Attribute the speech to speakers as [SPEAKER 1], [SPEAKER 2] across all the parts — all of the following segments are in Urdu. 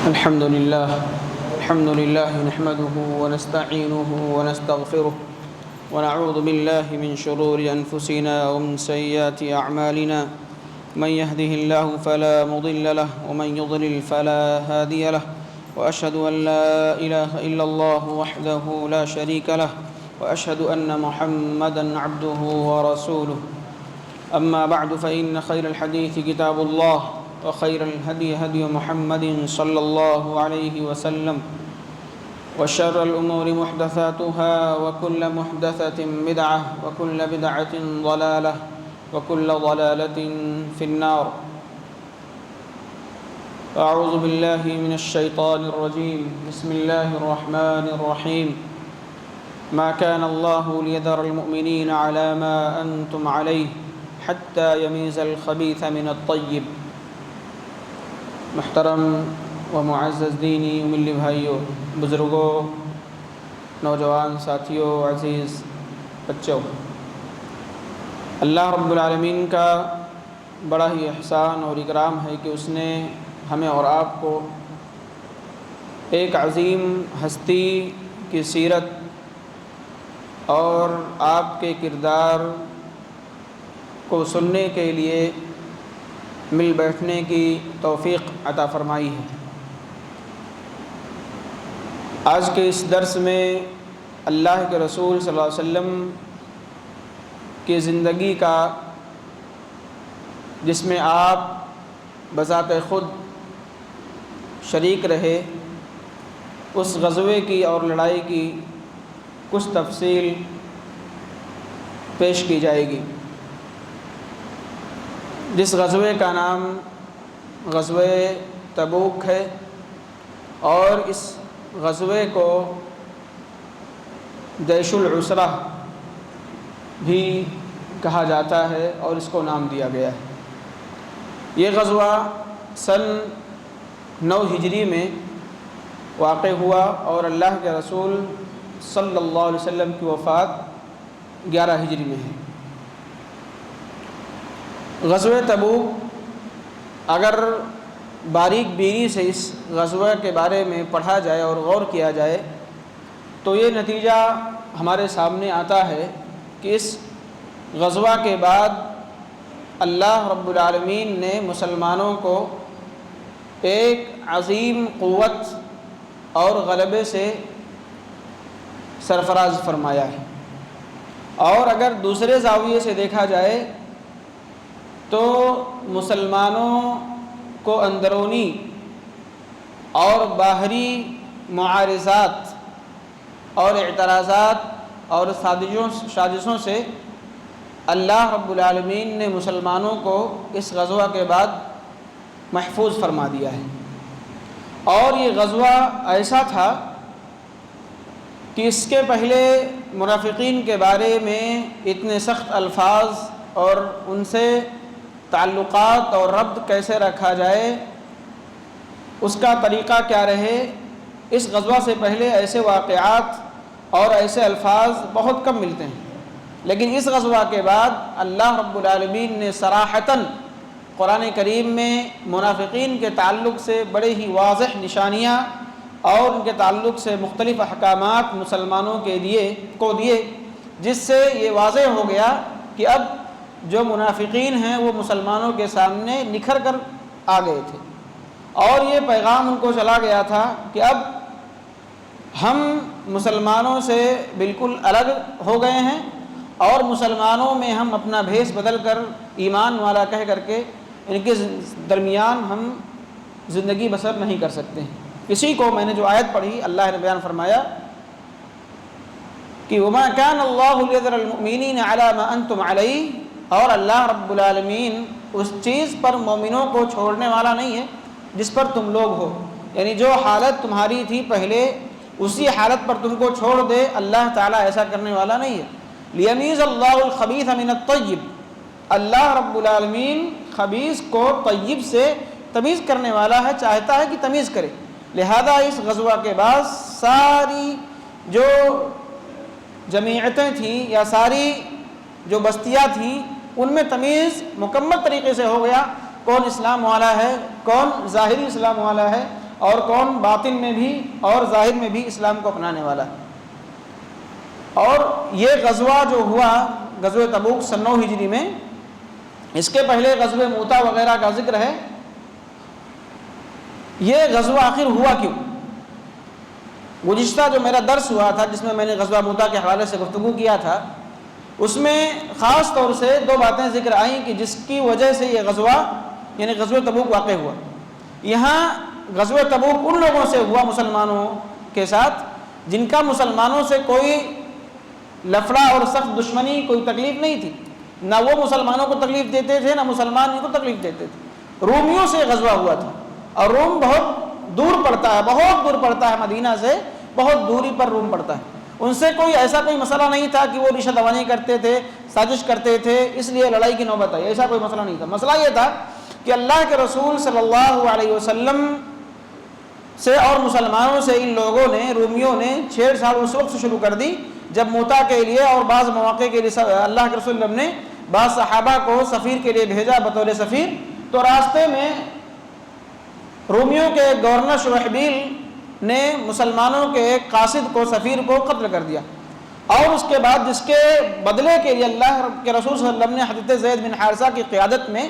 [SPEAKER 1] الحمد لله نحمده ونستعينه ونستغفره ونعوذ بالله من شرور أنفسنا ومن سيئات أعمالنا من يهده الله فلا مضل له ومن يضلل فلا هادي له وأشهد أن لا إله إلا الله وحده لا شريك له وأشهد أن محمدا عبده ورسوله أما بعد فإن خير الحديث كتاب الله وخير الهدي هدي محمد صلى الله عليه وسلم وشر الأمور محدثاتها وكل محدثة بدعة وكل بدعة ضلالة وكل ضلالة في النار. أعوذ بالله من الشيطان الرجيم. بسم الله الرحمن الرحيم. ما كان الله ليذر المؤمنين على ما أنتم عليه حتى يميز الخبيث من الطيب. محترم و معزز دینی و ملی بھائیوں، بزرگوں، نوجوان ساتھیوں، عزیز بچوں، اللہ رب العالمین کا بڑا ہی احسان اور اکرام ہے کہ اس نے ہمیں اور آپ کو ایک عظیم ہستی کی سیرت اور آپ کے کردار کو سننے کے لیے مل بیٹھنے کی توفیق عطا فرمائی ہے۔ آج کے اس درس میں اللہ کے رسول صلی اللہ علیہ وسلم کی زندگی کا، جس میں آپ بذات خود شریک رہے، اس غزوے کی اور لڑائی کی کچھ تفصیل پیش کی جائے گی، جس غزوے کا نام غزوہ تبوک ہے، اور اس غزوے کو جیش العسرہ بھی کہا جاتا ہے اور اس کو نام دیا گیا ہے۔ یہ غزوہ سن 9 ہجری میں واقع ہوا اور اللہ کے رسول صلی اللہ علیہ وسلم کی وفات 11 ہجری میں ہے۔ غزوہ تبوک اگر باریک بینی سے اس غزوہ کے بارے میں پڑھا جائے اور غور کیا جائے تو یہ نتیجہ ہمارے سامنے آتا ہے کہ اس غزوہ کے بعد اللہ رب العالمین نے مسلمانوں کو ایک عظیم قوت اور غلبے سے سرفراز فرمایا ہے۔ اور اگر دوسرے زاویے سے دیکھا جائے تو مسلمانوں کو اندرونی اور باہری معارضات اور اعتراضات اور سازشوں سے اللہ رب العالمین نے مسلمانوں کو اس غزوہ کے بعد محفوظ فرما دیا ہے۔ اور یہ غزوہ ایسا تھا کہ اس کے پہلے منافقین کے بارے میں اتنے سخت الفاظ اور ان سے تعلقات اور ربط کیسے رکھا جائے، اس کا طریقہ کیا رہے، اس غزوہ سے پہلے ایسے واقعات اور ایسے الفاظ بہت کم ملتے ہیں، لیکن اس غزوہ کے بعد اللہ رب العالمین نے صراحتاً قرآن کریم میں منافقین کے تعلق سے بڑے ہی واضح نشانیاں اور ان کے تعلق سے مختلف احکامات مسلمانوں کے دیے، جس سے یہ واضح ہو گیا کہ اب جو منافقین ہیں وہ مسلمانوں کے سامنے نکھر کر آ گئے تھے، اور یہ پیغام ان کو چلا گیا تھا کہ اب ہم مسلمانوں سے بالکل الگ ہو گئے ہیں اور مسلمانوں میں ہم اپنا بھیس بدل کر ایمان والا کہہ کر کے ان کے درمیان ہم زندگی بسر نہیں کر سکتے ہیں۔ اسی کو میں نے جو آیت پڑھی، اللہ نے بیان فرمایا کہ وَمَا كَانَ اللَّهُ لِيَذَرَ الْمُؤْمِنِينَ عَلَى مَا أَنْتُمْ عَلَيْهِ، اور اللہ رب العالمین اس چیز پر مومنوں کو چھوڑنے والا نہیں ہے جس پر تم لوگ ہو، یعنی جو حالت تمہاری تھی پہلے اسی حالت پر تم کو چھوڑ دے، اللہ تعالیٰ ایسا کرنے والا نہیں ہے۔ لِيَمِيزَ اللَّهُ الْخَبِيثَ مِنَ الطَّيِّبِ، اللہ رب العالمین خبیث کو طیب سے تمیز کرنے والا ہے، چاہتا ہے کہ تمیز کرے۔ لہذا اس غزوہ کے بعد ساری جو جمعیتیں تھیں یا ساری جو بستیاں تھیں ان میں تمیز مکمل طریقے سے ہو گیا، کون اسلام والا ہے، کون ظاہری اسلام والا ہے اور کون باطن میں بھی اور ظاہر میں بھی اسلام کو اپنانے والا ہے۔ اور یہ غزوہ جو ہوا غزوہ تبوک سن 9 ہجری میں، اس کے پہلے غزوہ موتا وغیرہ کا ذکر ہے۔ یہ غزوہ آخر ہوا کیوں؟ گزشتہ جو میرا درس ہوا تھا جس میں میں نے غزوہ موتا کے حوالے سے گفتگو کیا تھا، اس میں خاص طور سے 2 باتیں ذکر آئیں کہ جس کی وجہ سے یہ غزوہ یعنی غزوہ تبوک واقع ہوا۔ یہاں غزوہ تبوک ان لوگوں سے ہوا مسلمانوں کے ساتھ جن کا مسلمانوں سے کوئی لفڑا اور سخت دشمنی، کوئی تکلیف نہیں تھی، نہ وہ مسلمانوں کو تکلیف دیتے تھے نہ مسلمان ان کو تکلیف دیتے تھے۔ رومیوں سے غزوہ ہوا تھا، اور روم بہت دور پڑتا ہے، بہت دور پڑتا ہے، مدینہ سے بہت دوری پر روم پڑتا ہے۔ ان سے کوئی ایسا کوئی مسئلہ نہیں تھا کہ وہ رشوہ دوانی کرتے تھے، سازش کرتے تھے، اس لیے لڑائی کی نوبت آئی، ایسا کوئی مسئلہ نہیں تھا۔ مسئلہ یہ تھا کہ اللہ کے رسول صلی اللہ علیہ وسلم سے اور مسلمانوں سے ان لوگوں نے، رومیوں نے چھیڑ چھاڑ اس وقت سے شروع کر دی جب موتا کے لیے اور بعض مواقع کے لیے اللہ کے رسول نے بعض صحابہ کو سفیر کے لیے بھیجا بطور سفیر، تو راستے میں رومیوں کے گورنر شرحبیل نے مسلمانوں کے ایک قاصد کو، سفیر کو قتل کر دیا، اور اس کے بعد جس کے بدلے کے لیے اللہ کے رسول صلی اللہ علیہ وسلم نے حضرت زید بن حارثہ کی قیادت میں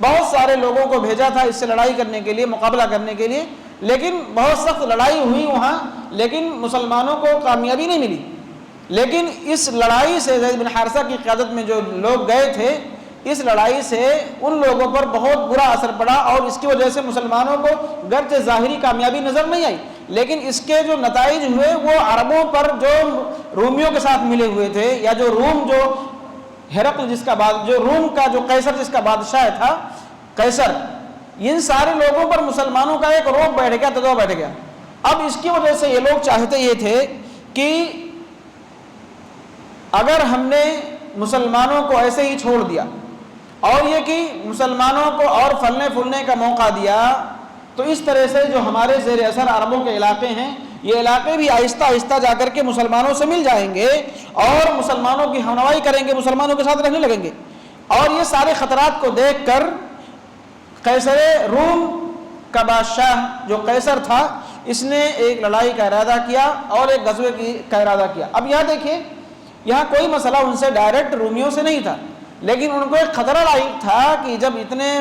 [SPEAKER 1] بہت سارے لوگوں کو بھیجا تھا اس سے لڑائی کرنے کے لیے، مقابلہ کرنے کے لیے، لیکن بہت سخت لڑائی ہوئی وہاں، لیکن مسلمانوں کو کامیابی نہیں ملی۔ لیکن اس لڑائی سے زید بن حارثہ کی قیادت میں جو لوگ گئے تھے، اس لڑائی سے ان لوگوں پر بہت برا اثر پڑا، اور اس کی وجہ سے مسلمانوں کو گرچہ ظاہری کامیابی نظر نہیں آئی، لیکن اس کے جو نتائج ہوئے وہ عربوں پر جو رومیوں کے ساتھ ملے ہوئے تھے، یا جو روم جو ہرقل جس کا جو روم کا جو قیصر جس کا بادشاہ تھا قیصر، ان سارے لوگوں پر مسلمانوں کا ایک رعب بیٹھ گیا، تدبیر بیٹھ گیا۔ اب اس کی وجہ سے یہ لوگ چاہتے یہ تھے کہ اگر ہم نے مسلمانوں کو ایسے ہی چھوڑ دیا اور یہ کہ مسلمانوں کو اور پھلنے پھولنے کا موقع دیا، تو اس طرح سے جو ہمارے زیر اثر عربوں کے علاقے ہیں، یہ علاقے بھی آہستہ آہستہ جا کر کے مسلمانوں سے مل جائیں گے اور مسلمانوں کی ہمنوائی کریں گے، مسلمانوں کے ساتھ رہنے لگیں گے۔ اور یہ سارے خطرات کو دیکھ کر قیصر روم کا بادشاہ جو قیصر تھا، اس نے ایک لڑائی کا ارادہ کیا اور ایک غزوے کا ارادہ کیا۔ اب یہاں دیکھیے، یہاں کوئی مسئلہ ان سے ڈائریکٹ رومیوں سے نہیں تھا، لیکن ان کو ایک خطرہ لاحق تھا کہ جب اتنے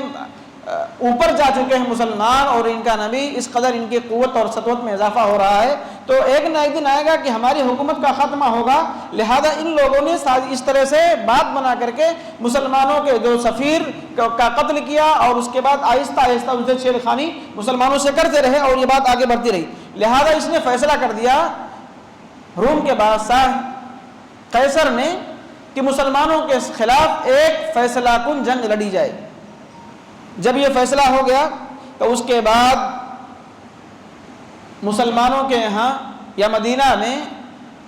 [SPEAKER 1] اوپر جا چکے ہیں مسلمان اور ان کا نبی، اس قدر ان کی قوت اور سطوت میں اضافہ ہو رہا ہے، تو ایک نہ ایک دن آئے گا کہ ہماری حکومت کا خاتمہ ہوگا۔ لہذا ان لوگوں نے اس طرح سے بات بنا کر کے مسلمانوں کے جو سفیر کا قتل کیا، اور اس کے بعد آہستہ آہستہ ان سے چھیڑ خانی مسلمانوں سے کرتے رہے، اور یہ بات آگے بڑھتی رہی۔ لہذا اس نے فیصلہ کر دیا روم کے بادشاہ قیصر نے کہ مسلمانوں کے خلاف ایک فیصلہ کن جنگ لڑی جائے۔ جب یہ فیصلہ ہو گیا تو اس کے بعد مسلمانوں کے یہاں یا مدینہ میں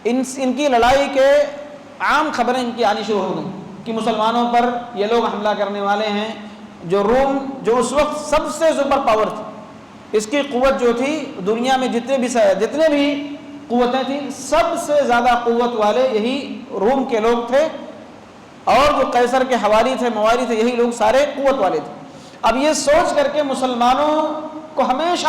[SPEAKER 1] ان کی لڑائی کے عام خبریں ان کی آنی شروع ہو گئیں کہ مسلمانوں پر یہ لوگ حملہ کرنے والے ہیں۔ جو روم جو اس وقت سب سے سپر پاور تھی، اس کی قوت جو تھی دنیا میں جتنے بھی قوتیں تھیں، سب سے زیادہ قوت والے یہی روم کے لوگ تھے، اور جو قیصر کے حوالی تھے، موالی تھے، یہی لوگ سارے قوت والے تھے۔ اب یہ سوچ کر کے مسلمانوں کو ہمیشہ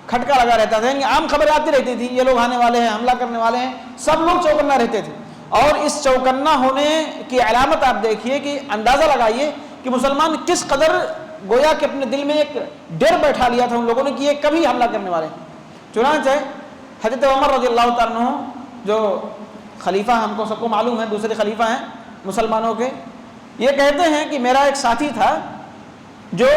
[SPEAKER 1] کھٹکا لگا رہتا تھا، یعنی عام خبریں آتی رہتی تھی، یہ لوگ آنے والے ہیں، حملہ کرنے والے ہیں، سب لوگ چوکنا رہتے تھے۔ اور اس چوکنا ہونے کی علامت آپ دیکھیے کہ اندازہ لگائیے کہ مسلمان کس قدر گویا کہ اپنے دل میں ایک ڈر بیٹھا لیا تھا ان لوگوں نے کہ یہ کبھی حملہ کرنے والے ہیں۔ چنانچہ حضرت عمر رضی اللہ تعالیٰ عنہ جو خلیفہ ہم کو سب کو معلوم ہے، دوسرے خلیفہ ہیں مسلمانوں کے، یہ کہتے ہیں کہ میرا ایک ساتھی تھا جو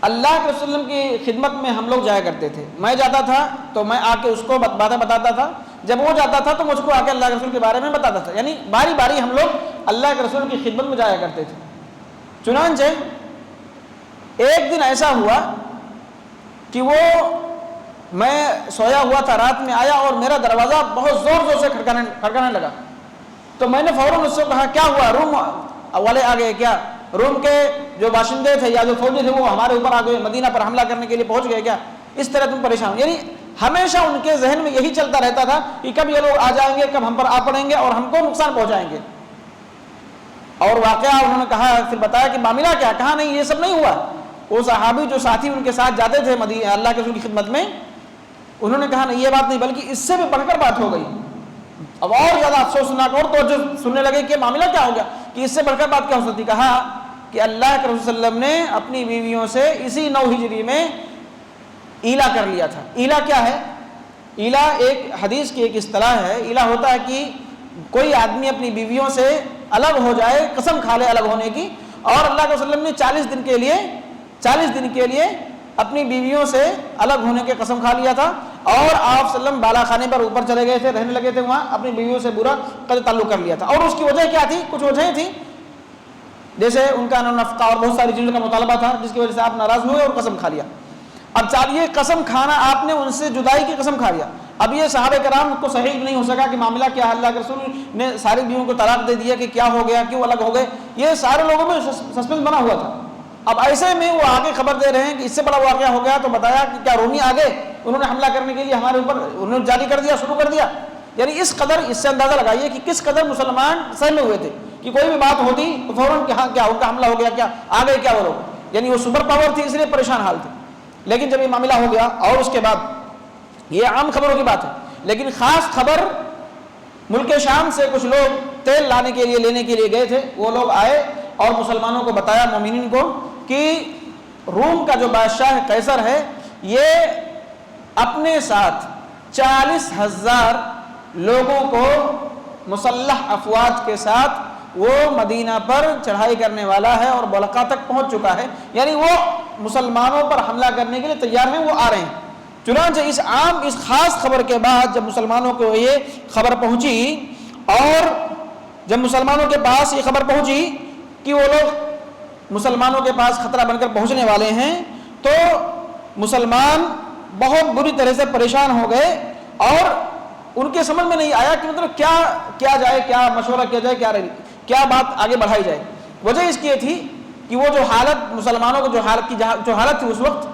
[SPEAKER 1] اللہ کے رسول کی خدمت میں ہم لوگ جایا کرتے تھے، میں جاتا تھا تو میں آ کے اس کو باتیں بتاتا تھا، جب وہ جاتا تھا تو مجھ کو آ کے اللہ کے رسول کے بارے میں بتاتا تھا، یعنی باری باری ہم لوگ اللہ کے رسول کی خدمت میں جایا کرتے تھے۔ چنانچہ ایک دن ایسا ہوا کہ وہ میں سویا ہوا تھا، رات میں آیا اور میرا دروازہ بہت زور زور سے کھڑکانے لگا، تو میں نے فوراً اس سے کہا کیا ہوا، روم والے آ گئے کیا، روم کے جو باشندے تھے یا جو فوجی تھے وہ ہمارے اوپر آ گئے، مدینہ پر حملہ کرنے کے لیے پہنچ گئے کیا، اس طرح تم پریشان ہو۔ یعنی ہمیشہ ان کے ذہن میں یہی چلتا رہتا تھا کہ کب یہ لوگ آ جائیں گے، کب ہم پر آ پڑیں گے اور ہم کو نقصان پہنچائیں گے۔ اور واقعہ انہوں نے کہا، پھر بتایا کہ معاملہ کیا، کہا نہیں یہ سب نہیں ہوا، وہ صحابی جو ساتھی ان کے ساتھ جاتے تھے اللہ کے رسول کی خدمت میں، انہوں نے کہا نہیں یہ بات نہیں، بلکہ اس سے بھی بڑھ کر بات ہو گئی. اب اور زیادہ افسوسناک اور توجہ سننے لگے کہ معاملہ کیا ہو گیا، کہ اس سے بڑھ کر بات کیا ہو سکتی. کہا کہ اللہ کے رسول صلی اللہ علیہ وسلم نے اپنی بیویوں سے اسی 9 ہجری میں ایلا کر لیا تھا. ایلا کیا ہے؟ ایلا ایک حدیث کی ایک اصطلاح ہے. ایلا ہوتا ہے کہ کوئی آدمی اپنی بیویوں سے الگ ہو جائے، قسم کھا لے الگ ہونے کی، اور اللہ کے رسول صلی اللہ علیہ وسلم نے 40 دن کے لیے اپنی بیویوں سے الگ ہونے کے قسم کھا لیا تھا. اور آپ صلی اللہ علیہ وسلم بالا خانے پر اوپر چلے گئے تھے، رہنے لگے تھے وہاں، اپنی بیویوں سے برا قطع تعلق کر لیا تھا. اور اس کی وجہ کیا تھی؟ کچھ وجہیں تھیں، جیسے ان کا نفقہ اور بہت ساری چیزوں کا مطالبہ تھا، جس کی وجہ سے آپ ناراض ہوئے اور قسم کھا لیا. اب یہ قسم کھانا، آپ نے ان سے جدائی کی قسم کھا لیا. اب یہ صحابہ کرام کو صحیح نہیں ہو سکا کہ معاملہ کیا ہے، اللہ کے رسول نے ساری بیویوں کو طلاق دے دیا کہ کیا ہو گیا، کیوں الگ ہو گئے. یہ سارے لوگوں میں سسپینس بنا ہوا تھا. اب ایسے میں وہ آگے خبر دے رہے ہیں کہ اس سے بڑا واقعہ ہو گیا، تو بتایا کہ کیا رومی آگے انہوں نے حملہ کرنے کے لیے ہمارے اوپر انہوں نے جاری کر دیا، شروع کر دیا. یعنی اس قدر، اس سے اندازہ لگائیے کہ کس قدر مسلمان سہمے ہوئے تھے کہ کوئی بھی بات ہوتی تو فوراً کہ ہاں کیا ان کا حملہ ہو گیا، کیا آ گئے کیا وہ لوگ. یعنی وہ سپر پاور تھی، اس لیے پریشان حال تھے. لیکن جب یہ معاملہ ہو گیا، اور اس کے بعد یہ عام خبروں کی بات ہے، لیکن خاص خبر ملک شام سے کچھ لوگ تیل لینے کے لیے گئے تھے. وہ لوگ آئے اور مسلمانوں کو بتایا، مومنین کو، کہ روم کا جو بادشاہ قیصر ہے یہ اپنے ساتھ 40,000 لوگوں کو مسلح افواج کے ساتھ وہ مدینہ پر چڑھائی کرنے والا ہے اور بلقا تک پہنچ چکا ہے. یعنی وہ مسلمانوں پر حملہ کرنے کے لیے تیار ہیں، وہ آ رہے ہیں. چنانچہ اس خاص خبر کے بعد جب مسلمانوں کو یہ خبر پہنچی، اور جب مسلمانوں کے پاس یہ خبر پہنچی کہ وہ لوگ مسلمانوں کے پاس خطرہ بن کر پہنچنے والے ہیں، تو مسلمان بہت بری طرح سے پریشان ہو گئے. اور ان کے سمجھ میں نہیں آیا کہ مطلب کیا کیا جائے، کیا مشورہ کیا جائے، کیا بات آگے بڑھائی جائے. وجہ اس کی یہ تھی کہ وہ جو حالت مسلمانوں کو جو حالت تھی اس وقت،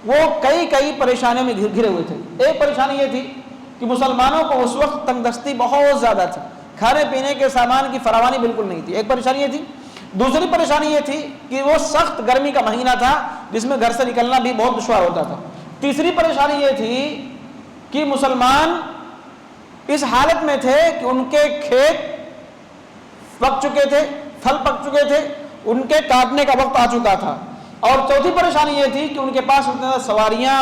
[SPEAKER 1] وہ کئی پریشانیوں میں گھرے ہوئے تھے. ایک پریشانی یہ تھی کہ مسلمانوں کو اس وقت تنگ دستی بہت زیادہ تھی، کھانے پینے کے سامان کی فراوانی بالکل نہیں تھی. ایک پریشانی یہ تھی. دوسری پریشانی یہ تھی کہ وہ سخت گرمی کا مہینہ تھا، جس میں گھر سے نکلنا بھی بہت دشوار ہوتا تھا. تیسری پریشانی یہ تھی کہ مسلمان اس حالت میں تھے کہ ان کے کھیت پک چکے تھے، پھل پک چکے تھے، ان کے کاٹنے کا وقت آ چکا تھا. اور چوتھی پریشانی یہ تھی کہ ان کے پاس اتنے سواریاں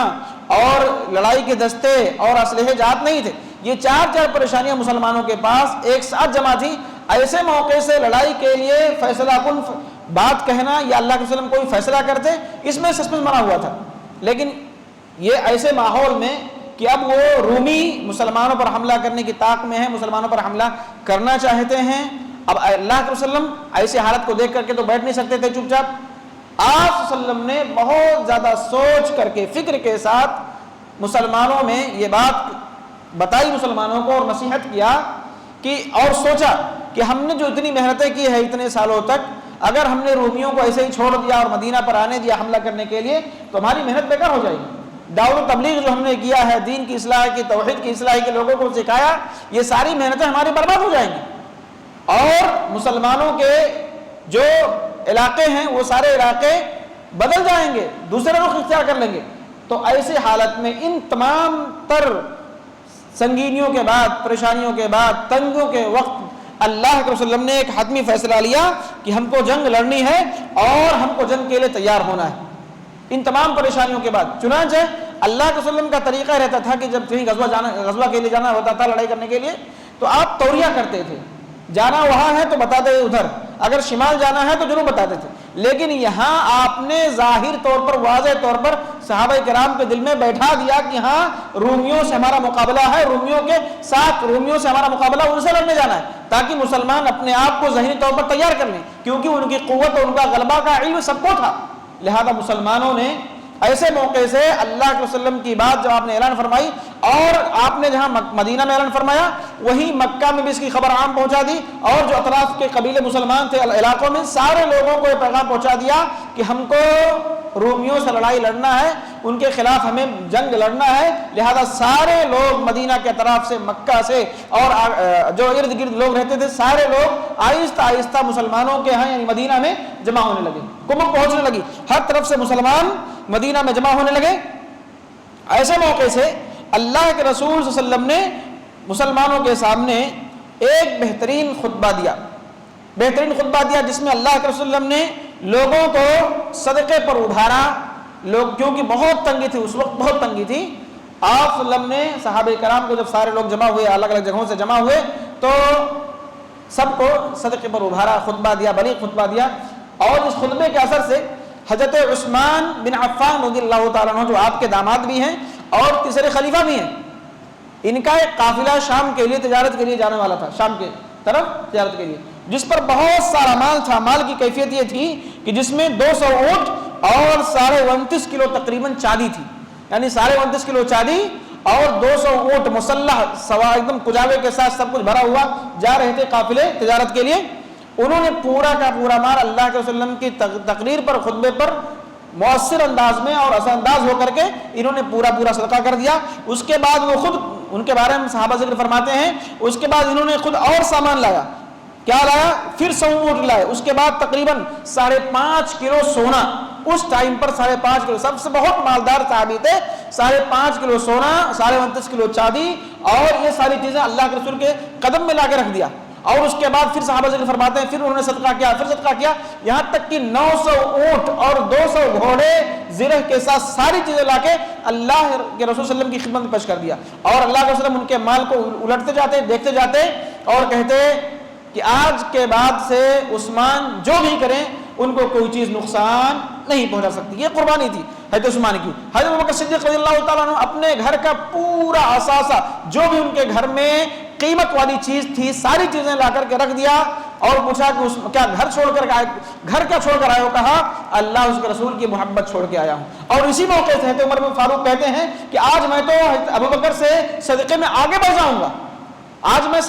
[SPEAKER 1] اور لڑائی کے دستے اور اسلحے جات نہیں تھے. یہ چار پریشانیاں مسلمانوں کے پاس ایک ساتھ جمع تھیں. ایسے موقع سے لڑائی کے لیے فیصلہ کن بات کہنا یا اللہ کے وسلم کوئی فیصلہ کرتے، اس میں سسپینس بنا ہوا تھا. لیکن یہ ایسے ماحول میں کہ اب وہ رومی مسلمانوں پر حملہ کرنے کی طاق میں ہیں، مسلمانوں پر حملہ کرنا چاہتے ہیں. اب اللہ کے وسلم ایسی حالت کو دیکھ کر کے تو بیٹھ نہیں سکتے تھے چپ چاپ. آپ صلی اللہ علیہ وسلم نے بہت زیادہ سوچ کر کے، فکر کے ساتھ مسلمانوں میں یہ بات بتائی مسلمانوں کو، اور نصیحت کیا کہ، اور سوچا کہ ہم نے جو اتنی محنتیں کی ہے اتنے سالوں تک، اگر ہم نے رومیوں کو ایسے ہی چھوڑ دیا اور مدینہ پر آنے دیا حملہ کرنے کے لیے، تو ہماری محنت بیکار ہو جائے گی. دعوت و تبلیغ جو ہم نے کیا ہے، دین کی اصلاح کی، توحید کی اصلاح کی، لوگوں کو سکھایا، یہ ساری محنتیں ہماری برباد ہو جائیں گی. اور مسلمانوں کے جو علاقے ہیں وہ سارے علاقے بدل جائیں گے، دوسرے رخ اختیار کر لیں گے. تو ایسی حالت میں ان تمام تر سنگینیوں کے بعد، پریشانیوں کے بعد، تنگوں کے وقت، اللہ کے رسول نے ایک حتمی فیصلہ لیا کہ ہم کو جنگ لڑنی ہے اور ہم کو جنگ کے لیے تیار ہونا ہے. ان تمام پریشانیوں کے بعد چنانچہ اللہ کے وسلم کا طریقہ رہتا تھا کہ جب کہیں غزوہ کے لیے جانا ہوتا تھا، لڑائی کرنے کے لیے، تو آپ توریہ کرتے تھے. جانا وہاں ہے تو بتاتے ادھر، اگر شمال جانا ہے تو جنوب بتاتے تھے. لیکن یہاں آپ نے ظاہر طور پر، واضح طور پر صحابہ کرام کے دل میں بیٹھا دیا کہ ہاں رومیوں سے ہمارا مقابلہ ہے، رومیوں کے ساتھ، رومیوں سے ہمارا مقابلہ، ان سے لڑنے جانا ہے، تاکہ مسلمان اپنے آپ کو ذہنی طور پر تیار کر لیں، کیونکہ ان کی قوت اور ان کا غلبہ کا علم سب کو تھا. لہذا مسلمانوں نے ایسے موقع سے اللہ کے وسلم کی بات جب آپ نے اعلان فرمائی، اور آپ نے جہاں مدینہ میں اعلان فرمایا وہیں مکہ میں بھی اس کی خبر عام پہنچا دی، اور جو اطراف کے قبیلے مسلمان تھے علاقوں میں، سارے لوگوں کو یہ پیغام پہنچا دیا کہ ہم کو رومیوں سے لڑائی لڑنا ہے، ان کے خلاف ہمیں جنگ لڑنا ہے، لہذا سارے لوگ مدینہ کے طرف سے، مکہ سے اور جو ارد گرد لوگ رہتے تھے سارے لوگ آہستہ آہستہ مسلمانوں کے ہاں یعنی مدینہ میں جمع ہونے لگے، کمک پہنچنے لگی، ہر طرف سے مسلمان مدینہ میں جمع ہونے لگے۔ ایسے موقع سے اللہ کے رسول صلی اللہ علیہ وسلم نے مسلمانوں کے سامنے ایک بہترین خطبہ دیا، جس میں اللہ کے رسول صلی اللہ علیہ وسلم نے لوگوں کو صدقے پر ابھارا، لوگ کیونکہ بہت تنگی تھی، اس وقت بہت تنگی تھی، آپ صلی اللہ علیہ وسلم نے صحابہ کرام کو جب سارے لوگ جمع ہوئے، الگ الگ جگہوں سے جمع ہوئے، تو سب کو صدقے پر ابھارا، خطبہ دیا، بڑی خطبہ دیا، اور اس خطبے کے اثر سے حضرت عثمان بن عفان رضی اللہ تعالیٰ عنہ جو آپ کے داماد بھی ہیں اور تیسرے خلیفہ بھی ہیں، ان کا ایک قافلہ شام کے لیے تجارت کے لیے جانے والا تھا، شام کے طرف تجارت کے لیے، جس پر بہت سارا مال تھا۔ مال کی کیفیت یہ تھی کہ جس میں 200 اونٹ اور 29.5 کلو تقریباً چاندی تھی، یعنی 29.5 کلو چاندی اور 200 اونٹ مسلح سوا ایک دم کجاوے کے ساتھ سب کچھ بھرا ہوا جا رہے تھے قافلے تجارت کے لیے۔ انہوں نے پورا کا پورا مال اللہ کے وسلم کی تقریر پر، خطبے پر مؤثر انداز میں اور اثر انداز ہو کر کے انہوں نے پورا صدقہ کر دیا۔ اس کے بعد وہ خود، ان کے بارے میں صحابہ ذکر فرماتے ہیں، اس کے بعد انہوں نے خود اور سامان لایا، کیا لایا؟ پھر 100 اونٹ لائے، اس کے بعد تقریباً 5.5 کلو سونا، اس ٹائم پر 5.5 کلو، سب سے بہت مالدار صحابی تھے، 5.5 کلو سونا، 29.5 کلو چاندی اور یہ ساری چیزیں اللہ کے رسول کے قدم میں لا کے رکھ دیا۔ اور اس کے بعد پھر صحابہ ذکر فرماتے ہیں پھر انہوں نے صدقہ کیا، پھر صدقہ کیا، یہاں تک کہ 900 اونٹ اور 200 گھوڑے زرہ کے ساتھ ساری چیزیں لا کے اللہ کے رسول صلی اللہ علیہ وسلم کی خدمت میں پیش کر دیا۔ اور اللہ کے وسلم ان کے مال کو الٹتے جاتے، دیکھتے جاتے اور کہتے کہ آج کے بعد سے عثمان جو بھی کریں ان کو کوئی چیز نقصان نہیں پہنچا سکتی۔ یہ قربانی تھی حضرت عثمان کی۔ حضرت ابوبکر صدیق رضی اللہ تعالیٰ عنہ اپنے گھر کا پورا اثاثہ، جو بھی ان کے گھر میں قیمت والی چیز تھی، ساری چیزیں لا کر کے رکھ دیا اور پوچھا کہ کیا گھر چھوڑ کر آئے، گھر کیا چھوڑ کر آئے ہو؟ کہا اللہ اس کے رسول کی محبت چھوڑ کے آیا ہوں۔ اور اسی موقع سے حضرت عمر بن فاروق کہتے ہیں کہ آج میں تو ابوبکر سے صدقے میں آگے بڑھ جاؤں گا، آج میں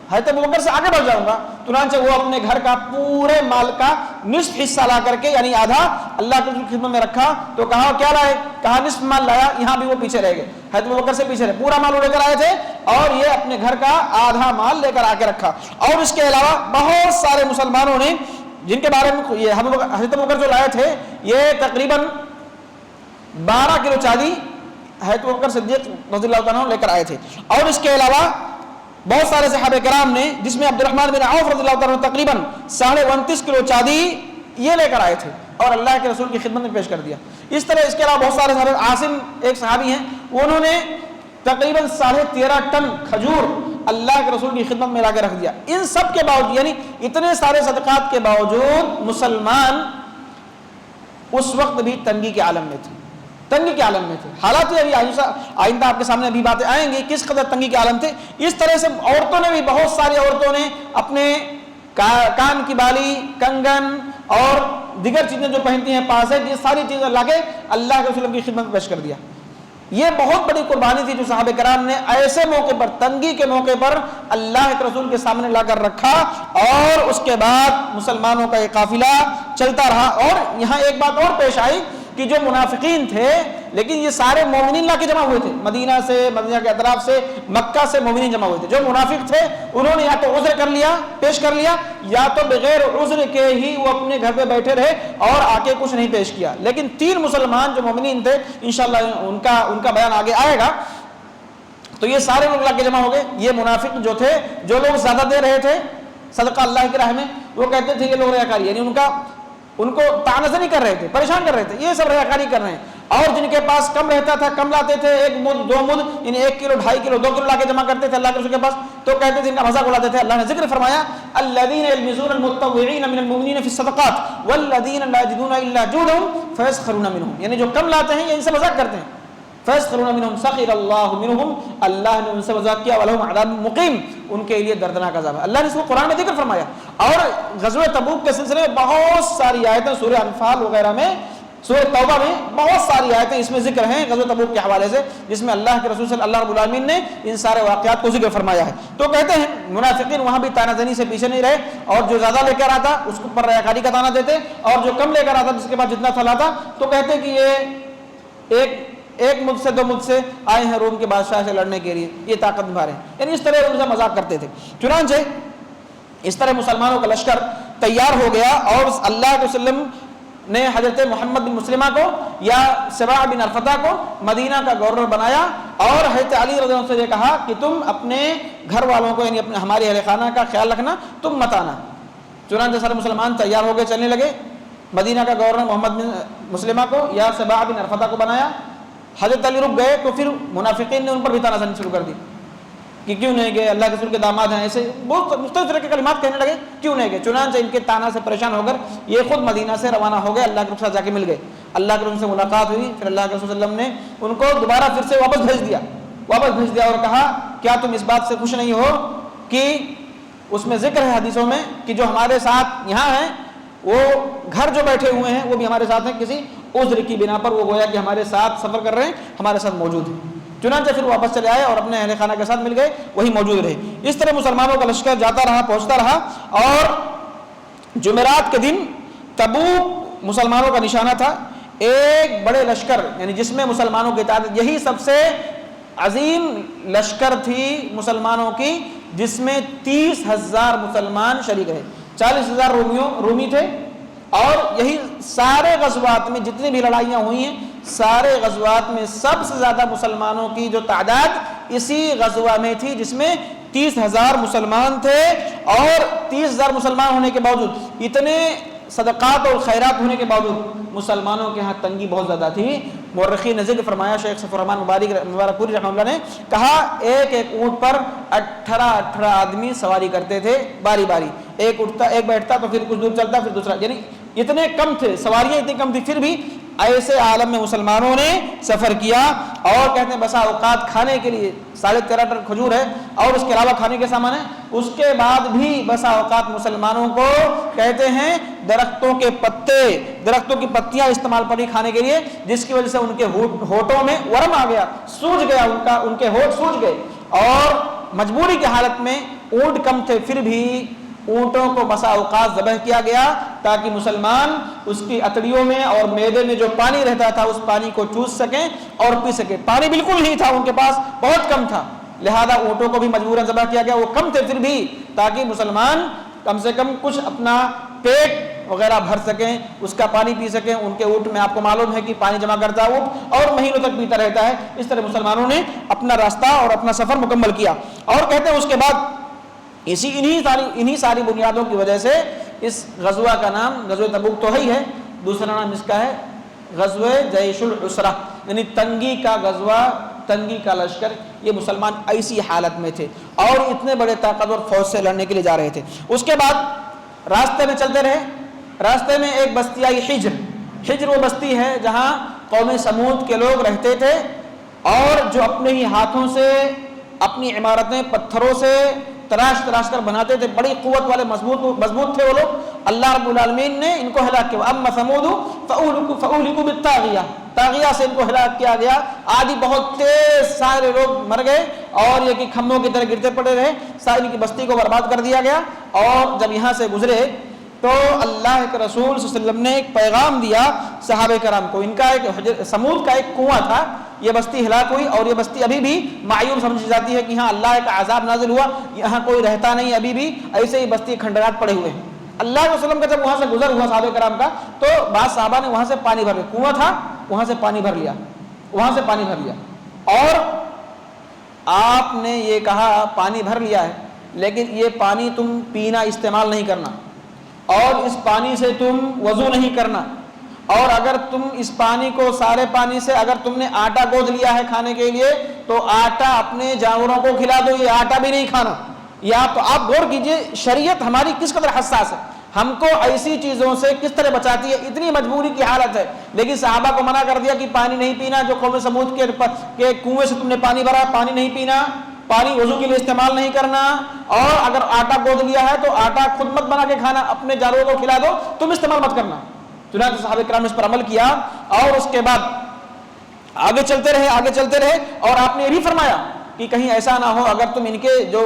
[SPEAKER 1] حضرت ابوبکر سے آگے بڑھ جاؤں گا۔ چنانچہ وہ اپنے گھر کا پورے مال کا نصف حصہ لا کر کے یعنی آدھا اللہ کی خدمت میں رکھا۔ تو کہا کیا لائے؟ کہا نصف مال لایا، یہاں بھی وہ پیچھے رہ گئے، حضرت ابوبکر سے پیچھے رہے، پورا مال وہ لے کر آئے تھے اور یہ اپنے گھر کا آدھا مال لے کر آ کے رکھا۔ اور اس کے علاوہ بہت سارے مسلمانوں نے جن کے بارے میں یہ حضرت ابوبکر جو لائے تھے یہ تقریباً 12 کلو چاندی حضرت ابوبکر صدیق رضی اللہ عنہ لے کر آئے تھے۔ اور اس کے علاوہ بہت سارے صحابہ کرام نے، جس میں عبد الرحمن بن عوف رضی اللہ عنہ تقریباً 29.5 کلو چاندی یہ لے کر آئے تھے اور اللہ کے رسول کی خدمت میں پیش کر دیا۔ اس طرح اس کے علاوہ بہت سارے صحابہ، عاصم ایک صحابی ہیں، انہوں نے تقریباً 13.5 ٹن کھجور اللہ کے رسول کی خدمت میں لا کے رکھ دیا۔ ان سب کے باوجود، یعنی اتنے سارے صدقات کے باوجود مسلمان اس وقت بھی تنگی کے عالم میں تھے، تنگی کے عالم میں تھے۔ حالات ابھی آئندہ آپ کے سامنے ابھی باتیں آئیں گی کس قدر تنگی کے عالم تھے۔ اس طرح سے عورتوں نے بھی، بہت ساری عورتوں نے اپنے کان کی بالی، کنگن اور دیگر چیزیں جو پہنتی ہیں، پاسد، یہ ساری چیزیں لا کے اللہ کے رسول کی خدمت میں پیش کر دیا۔ یہ بہت بڑی قربانی تھی جو صحابہ کرام نے ایسے موقع پر، تنگی کے موقع پر اللہ کے رسول کے سامنے لا کر رکھا۔ اور اس کے بعد مسلمانوں کا یہ قافلہ چلتا رہا۔ اور یہاں ایک بات اور پیش آئی کہ جو منافقین تھے، لیکن یہ سارے مومنین لا کے جمع ہوئے تھے، مدینہ سے، مدینہ کے اطراف سے، مکہ سے مومنین جمع ہوئے تھے۔ جو منافق تھے انہوں نے یا تو عذر کر لیا، پیش کر لیا، یا تو بغیر عذر کے ہی وہ اپنے گھر پہ بیٹھے رہے اور آ کے کچھ نہیں پیش کیا۔ لیکن 3 مسلمان جو مومنین تھے، انشاءاللہ ان کا بیان آگے آئے گا، تو یہ سارے لوگ لا کے جمع ہو گئے۔ یہ منافق جو تھے، جو لوگ زیادہ دے رہے تھے صدقہ اللہ کی راہ میں، وہ کہتے تھے یہ لوگ ریاکاری، یعنی ان کو تعنظ نہیں کر رہے تھے، پریشان کر رہے تھے، یہ سب ریاکاری کر رہے ہیں۔ اور جن کے پاس کم رہتا تھا، کم لاتے تھے، 1 مد 2 مد، یعنی 1 کلو 2.5 کلو 2 کلو لا کے جمع کرتے تھے اللہ کے رسول کے پاس، تو کہتے تھے ان کا مذاق اڑاتے تھے۔ اللہ نے ذکر فرمایا الذین یلمزون المتطوعین من المؤمنین فی الصدقات والذین لا یجدون الا جهدهم فیسخرون منهم، یعنی جو کم لاتے ہیں یہ ان سے مذاق کرتے ہیں۔ فیسخرون منهم سخر اللہ منهم، اللہ نے ان سے مذاق کیا، ولہم عذاب مقیم، ان کے لیے دردناک عذاب ہے۔ اللہ نے اس کو قرآن میں ذکر فرمایا۔ اور غزوہ تبوک کے سلسلے میں بہت ساری آیتیں سورہ انفال وغیرہ میں سورہ توبہ میں بہت ساری آیتیں اس میں ذکر ہیں غزوہ تبوک کے حوالے سے، جس میں اللہ کے رسول صلی اللہ رب العالمین نے ان سارے واقعات کو ذکر فرمایا ہے۔ تو کہتے ہیں منافقین وہاں بھی تانہ زنی سے پیچھے نہیں رہے، اور جو زیادہ لے کر آتا اس کو پر ریاکاری کا تانا دیتے، اور جو کم لے کر آتا جس کے بعد جتنا تھا لاتا تو کہتے کہ یہ ایک ملک سے 2 ملک سے آئے ہیں روم کے بادشاہ سے لڑنے کے لیے، یہ طاقت نبھا رہے ہیں، یعنی اس طرح ان سے مذاق کرتے تھے۔ چنانچہ اس طرح مسلمانوں کا لشکر تیار ہو گیا، اور اللہ کے وسلم نے حضرت محمد بن مسلمہ کو یا سبا بن ارفتہ کو مدینہ کا گورنر بنایا، اور حضرت علی رضی اللہ عنہ سے یہ کہا کہ تم اپنے گھر والوں کو یعنی اپنے ہمارے اہل خانہ کا خیال رکھنا، تم مت آنا۔ چنانچہ سارے مسلمان تیار ہو گئے، چلنے لگے۔ مدینہ کا گورنر محمد بن مسلمہ کو یا سبا بن ارفتہ کو بنایا۔ حضرت علی رک گئے تو پھر منافقین نے ان پر بھی تانا زنی شروع کر دی کہ کیوں نہیں گئے، اللہ کے رسول کے داماد ہیں، ایسے بہت مختلف طرح کے کلمات کہنے لگے، کیوں نہیں گئے۔ چنانچہ ان کے تانا سے پریشان ہو کر یہ خود مدینہ سے روانہ ہو گئے، اللہ کے رسول سے جا کے مل گئے، اللہ کے رسول سے ملاقات ہوئی، پھر اللہ کے رسول صلی اللہ علیہ وسلم نے ان کو دوبارہ پھر سے واپس بھیج دیا اور کہا کیا تم اس بات سے خوش نہیں ہو کہ اس میں ذکر ہے حدیثوں میں کہ جو ہمارے ساتھ یہاں ہیں وہ گھر جو بیٹھے ہوئے ہیں وہ بھی ہمارے ساتھ ہیں، کسی عذر کی بنا پر وہ گویا کہ ہمارے ساتھ سفر کر رہے ہیں، ہمارے ساتھ موجود ہیں۔ چنانچہ پھر واپس چلے آئے اور اپنے اہل خانہ کے ساتھ مل گئے، وہی موجود رہے۔ اس طرح مسلمانوں کا لشکر جاتا رہا، پہنچتا رہا، اور جمعرات کے دن تبوک مسلمانوں کا نشانہ تھا۔ ایک بڑے لشکر یعنی جس میں مسلمانوں کی تعداد، یہی سب سے عظیم لشکر تھی مسلمانوں کی، جس میں 30,000 مسلمان شریک رہے، 40,000 رومی تھے، اور یہی سارے غزوات میں جتنی بھی لڑائیاں ہوئی ہیں سارے غزوات میں سب سے زیادہ مسلمانوں کی جو تعداد اسی غزوہ میں تھی، جس میں 30,000 مسلمان تھے، اور 30,000 مسلمان ہونے کے باوجود، اتنے صدقات اور خیرات ہونے کے باوجود مسلمانوں کے ہاں تنگی بہت زیادہ تھی۔ مورخین نے ذکر فرمایا، شیخ صفی الرحمن مبارک پوری رحمہ اللہ نے کہا ایک اونٹ پر 18 آدمی سواری کرتے تھے باری باری، ایک اٹھتا ایک بیٹھتا تو پھر کچھ دور چلتا پھر دوسرا، یعنی اتنے کم تھے، سواریاں اتنی کم تھی، پھر بھی ایسے عالم میں مسلمانوں نے سفر کیا۔ اور کہتے ہیں بسا اوقات کھانے کے لیے 13.5 ٹن کھجور ہے اور اس کے علاوہ کھانے کے سامان ہے، اس کے بعد بھی بسا اوقات مسلمانوں کو کہتے ہیں درختوں کے پتے، درختوں کی پتیاں استعمال پڑی کھانے کے لیے، جس کی وجہ سے ان کے ہونٹوں میں ورم آ گیا، سوج گیا، ان کے ہونٹ سوج گئے، اور مجبوری کی حالت میں اونٹ کم تھے، پھر بھی اونٹوں کو بسا اوقات ذبح کیا گیا تاکہ مسلمان اس کی اتڑیوں میں اور معدے میں جو پانی رہتا تھا اس پانی کو چوس سکیں اور پی سکیں۔ پانی بالکل نہیں تھا ان کے پاس، بہت کم تھا، لہذا اونٹوں کو بھی مجبوراً ذبح کیا گیا، وہ کم تھے پھر بھی، تاکہ مسلمان کم سے کم کچھ اپنا پیٹ وغیرہ بھر سکیں، اس کا پانی پی سکیں۔ ان کے اونٹ میں آپ کو معلوم ہے کہ پانی جمع کرتا ہے اونٹ اور مہینوں تک پیتا رہتا ہے۔ اس طرح مسلمانوں نے اپنا راستہ اور اپنا سفر مکمل کیا، اور کہتے ہیں اس کے بعد انہی ساری بنیادوں کی وجہ سے اس غزوہ کا نام غزوہ تبوک تو ہی ہے، دوسرا نام اس کا ہے غزوہ جیش العسرہ، یعنی تنگی کا غزوہ، تنگی کا لشکر۔ یہ مسلمان ایسی حالت میں تھے اور اتنے بڑے طاقتور فوج سے لڑنے کے لیے جا رہے تھے۔ اس کے بعد راستے میں چلتے رہے، راستے میں ایک بستی آئی حجر وہ بستی ہے جہاں قوم سمود کے لوگ رہتے تھے، اور جو اپنے ہی ہاتھوں سے اپنی عمارتیں پتھروں سے تراش کر بناتے تھے، بڑی قوت والے مضبوط تھے وہ لوگ۔ اللہ رب العالمین نے ان کو ہلاک کیا، اما ثمود فاہلکوا بالطاغیہ، طاغیہ سے ان کو ہلاک کیا گیا، آدھی بہت تیز سارے لوگ مر گئے اور یہ کہ کھمبوں کی طرح گرتے پڑے رہے، ساری کی بستی کو برباد کر دیا گیا۔ اور جب یہاں سے گزرے تو اللہ کے رسول صلی اللہ علیہ وسلم نے ایک پیغام دیا صحابہ کرام کو۔ ان کا ایک سمود کا ایک کنواں تھا، یہ بستی ہلاک ہوئی، اور یہ بستی ابھی بھی معیوب سمجھی جاتی ہے کہ ہاں اللہ کا عذاب نازل ہوا، یہاں کوئی رہتا نہیں، ابھی بھی ایسے ہی بستی کھنڈرات پڑے ہوئے ہیں۔ اللہ کے وسلم کا جب وہاں سے گزر ہوا صحابہ کرام کا، تو بعض صحابہ نے وہاں سے پانی بھر لیا، کنواں تھا وہاں سے پانی بھر لیا، اور آپ نے یہ کہا پانی بھر لیا ہے لیکن یہ پانی تم پینا استعمال نہیں کرنا، اور اس پانی سے تم وضو نہیں کرنا، اور اگر تم اس پانی کو سارے پانی سے اگر تم نے آٹا گوندھ لیا ہے کھانے کے لیے تو آٹا اپنے جانوروں کو کھلا دو، یہ آٹا بھی نہیں کھانا۔ یا تو آپ غور کیجئے شریعت ہماری کس قدر حساس ہے، ہم کو ایسی چیزوں سے کس طرح بچاتی ہے، اتنی مجبوری کی حالت ہے، لیکن صحابہ کو منع کر دیا کہ پانی نہیں پینا، جو قوم سمود کے کنویں سے تم نے پانی بھرا پانی نہیں پینا، پانی وضو کے لیے استعمال نہیں کرنا، اور اگر آٹا گوندھ لیا ہے تو آٹا خود مت بنا کے کھانا، اپنے جانوروں کو کھلا دو، تم استعمال مت کرنا۔ چنانچہ صحابہ کرام نے اس پر عمل کیا اور اس کے بعد آگے چلتے رہے اور آپ نے یہ بھی فرمایا کہ کہیں ایسا نہ ہو اگر تم ان کے جو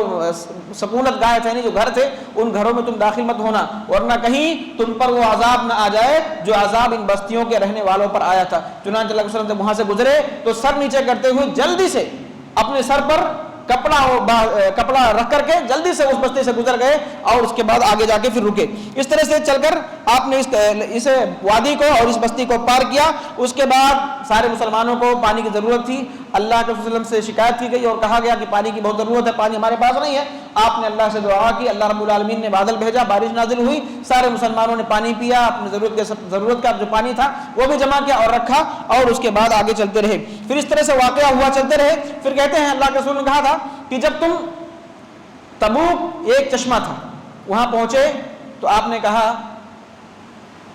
[SPEAKER 1] سکونت گاہ تھے جو گھر تھے ان گھروں میں تم داخل مت ہونا، ورنہ کہیں تم پر وہ عذاب نہ آ جائے جو عذاب ان بستیوں کے رہنے والوں پر آیا تھا۔ چنانچہ اللہ علیہ وسلم جب وہاں سے گزرے تو سر نیچے کرتے ہوئے جلدی سے اپنے سر پر کپڑا رکھ کر کے جلدی سے اس بستی سے گزر گئے اور اس کے بعد آگے جا کے پھر رکے۔ اس طرح سے چل کر آپ نے اس وادی کو اور اس بستی کو پار کیا۔ اس کے بعد سارے مسلمانوں کو پانی کی ضرورت تھی، اللہ کے وسلم سے شکایت کی گئی اور کہا گیا کہ پانی کی بہت ضرورت ہے، پانی ہمارے پاس نہیں ہے۔ آپ نے اللہ سے دعا کی، اللہ رب العالمین نے بادل بھیجا، بارش نازل ہوئی، سارے مسلمانوں نے پانی پیا، اپنی ضرورت کا جو پانی تھا وہ بھی جمع کیا اور رکھا اور اس کے بعد آگے چلتے رہے۔ پھر اس طرح سے واقعہ ہوا، چلتے رہے۔ پھر کہتے ہیں اللہ کے رسول نے کہا تھا کہ جب تم تبوک ایک چشمہ تھا وہاں پہنچے تو آپ نے کہا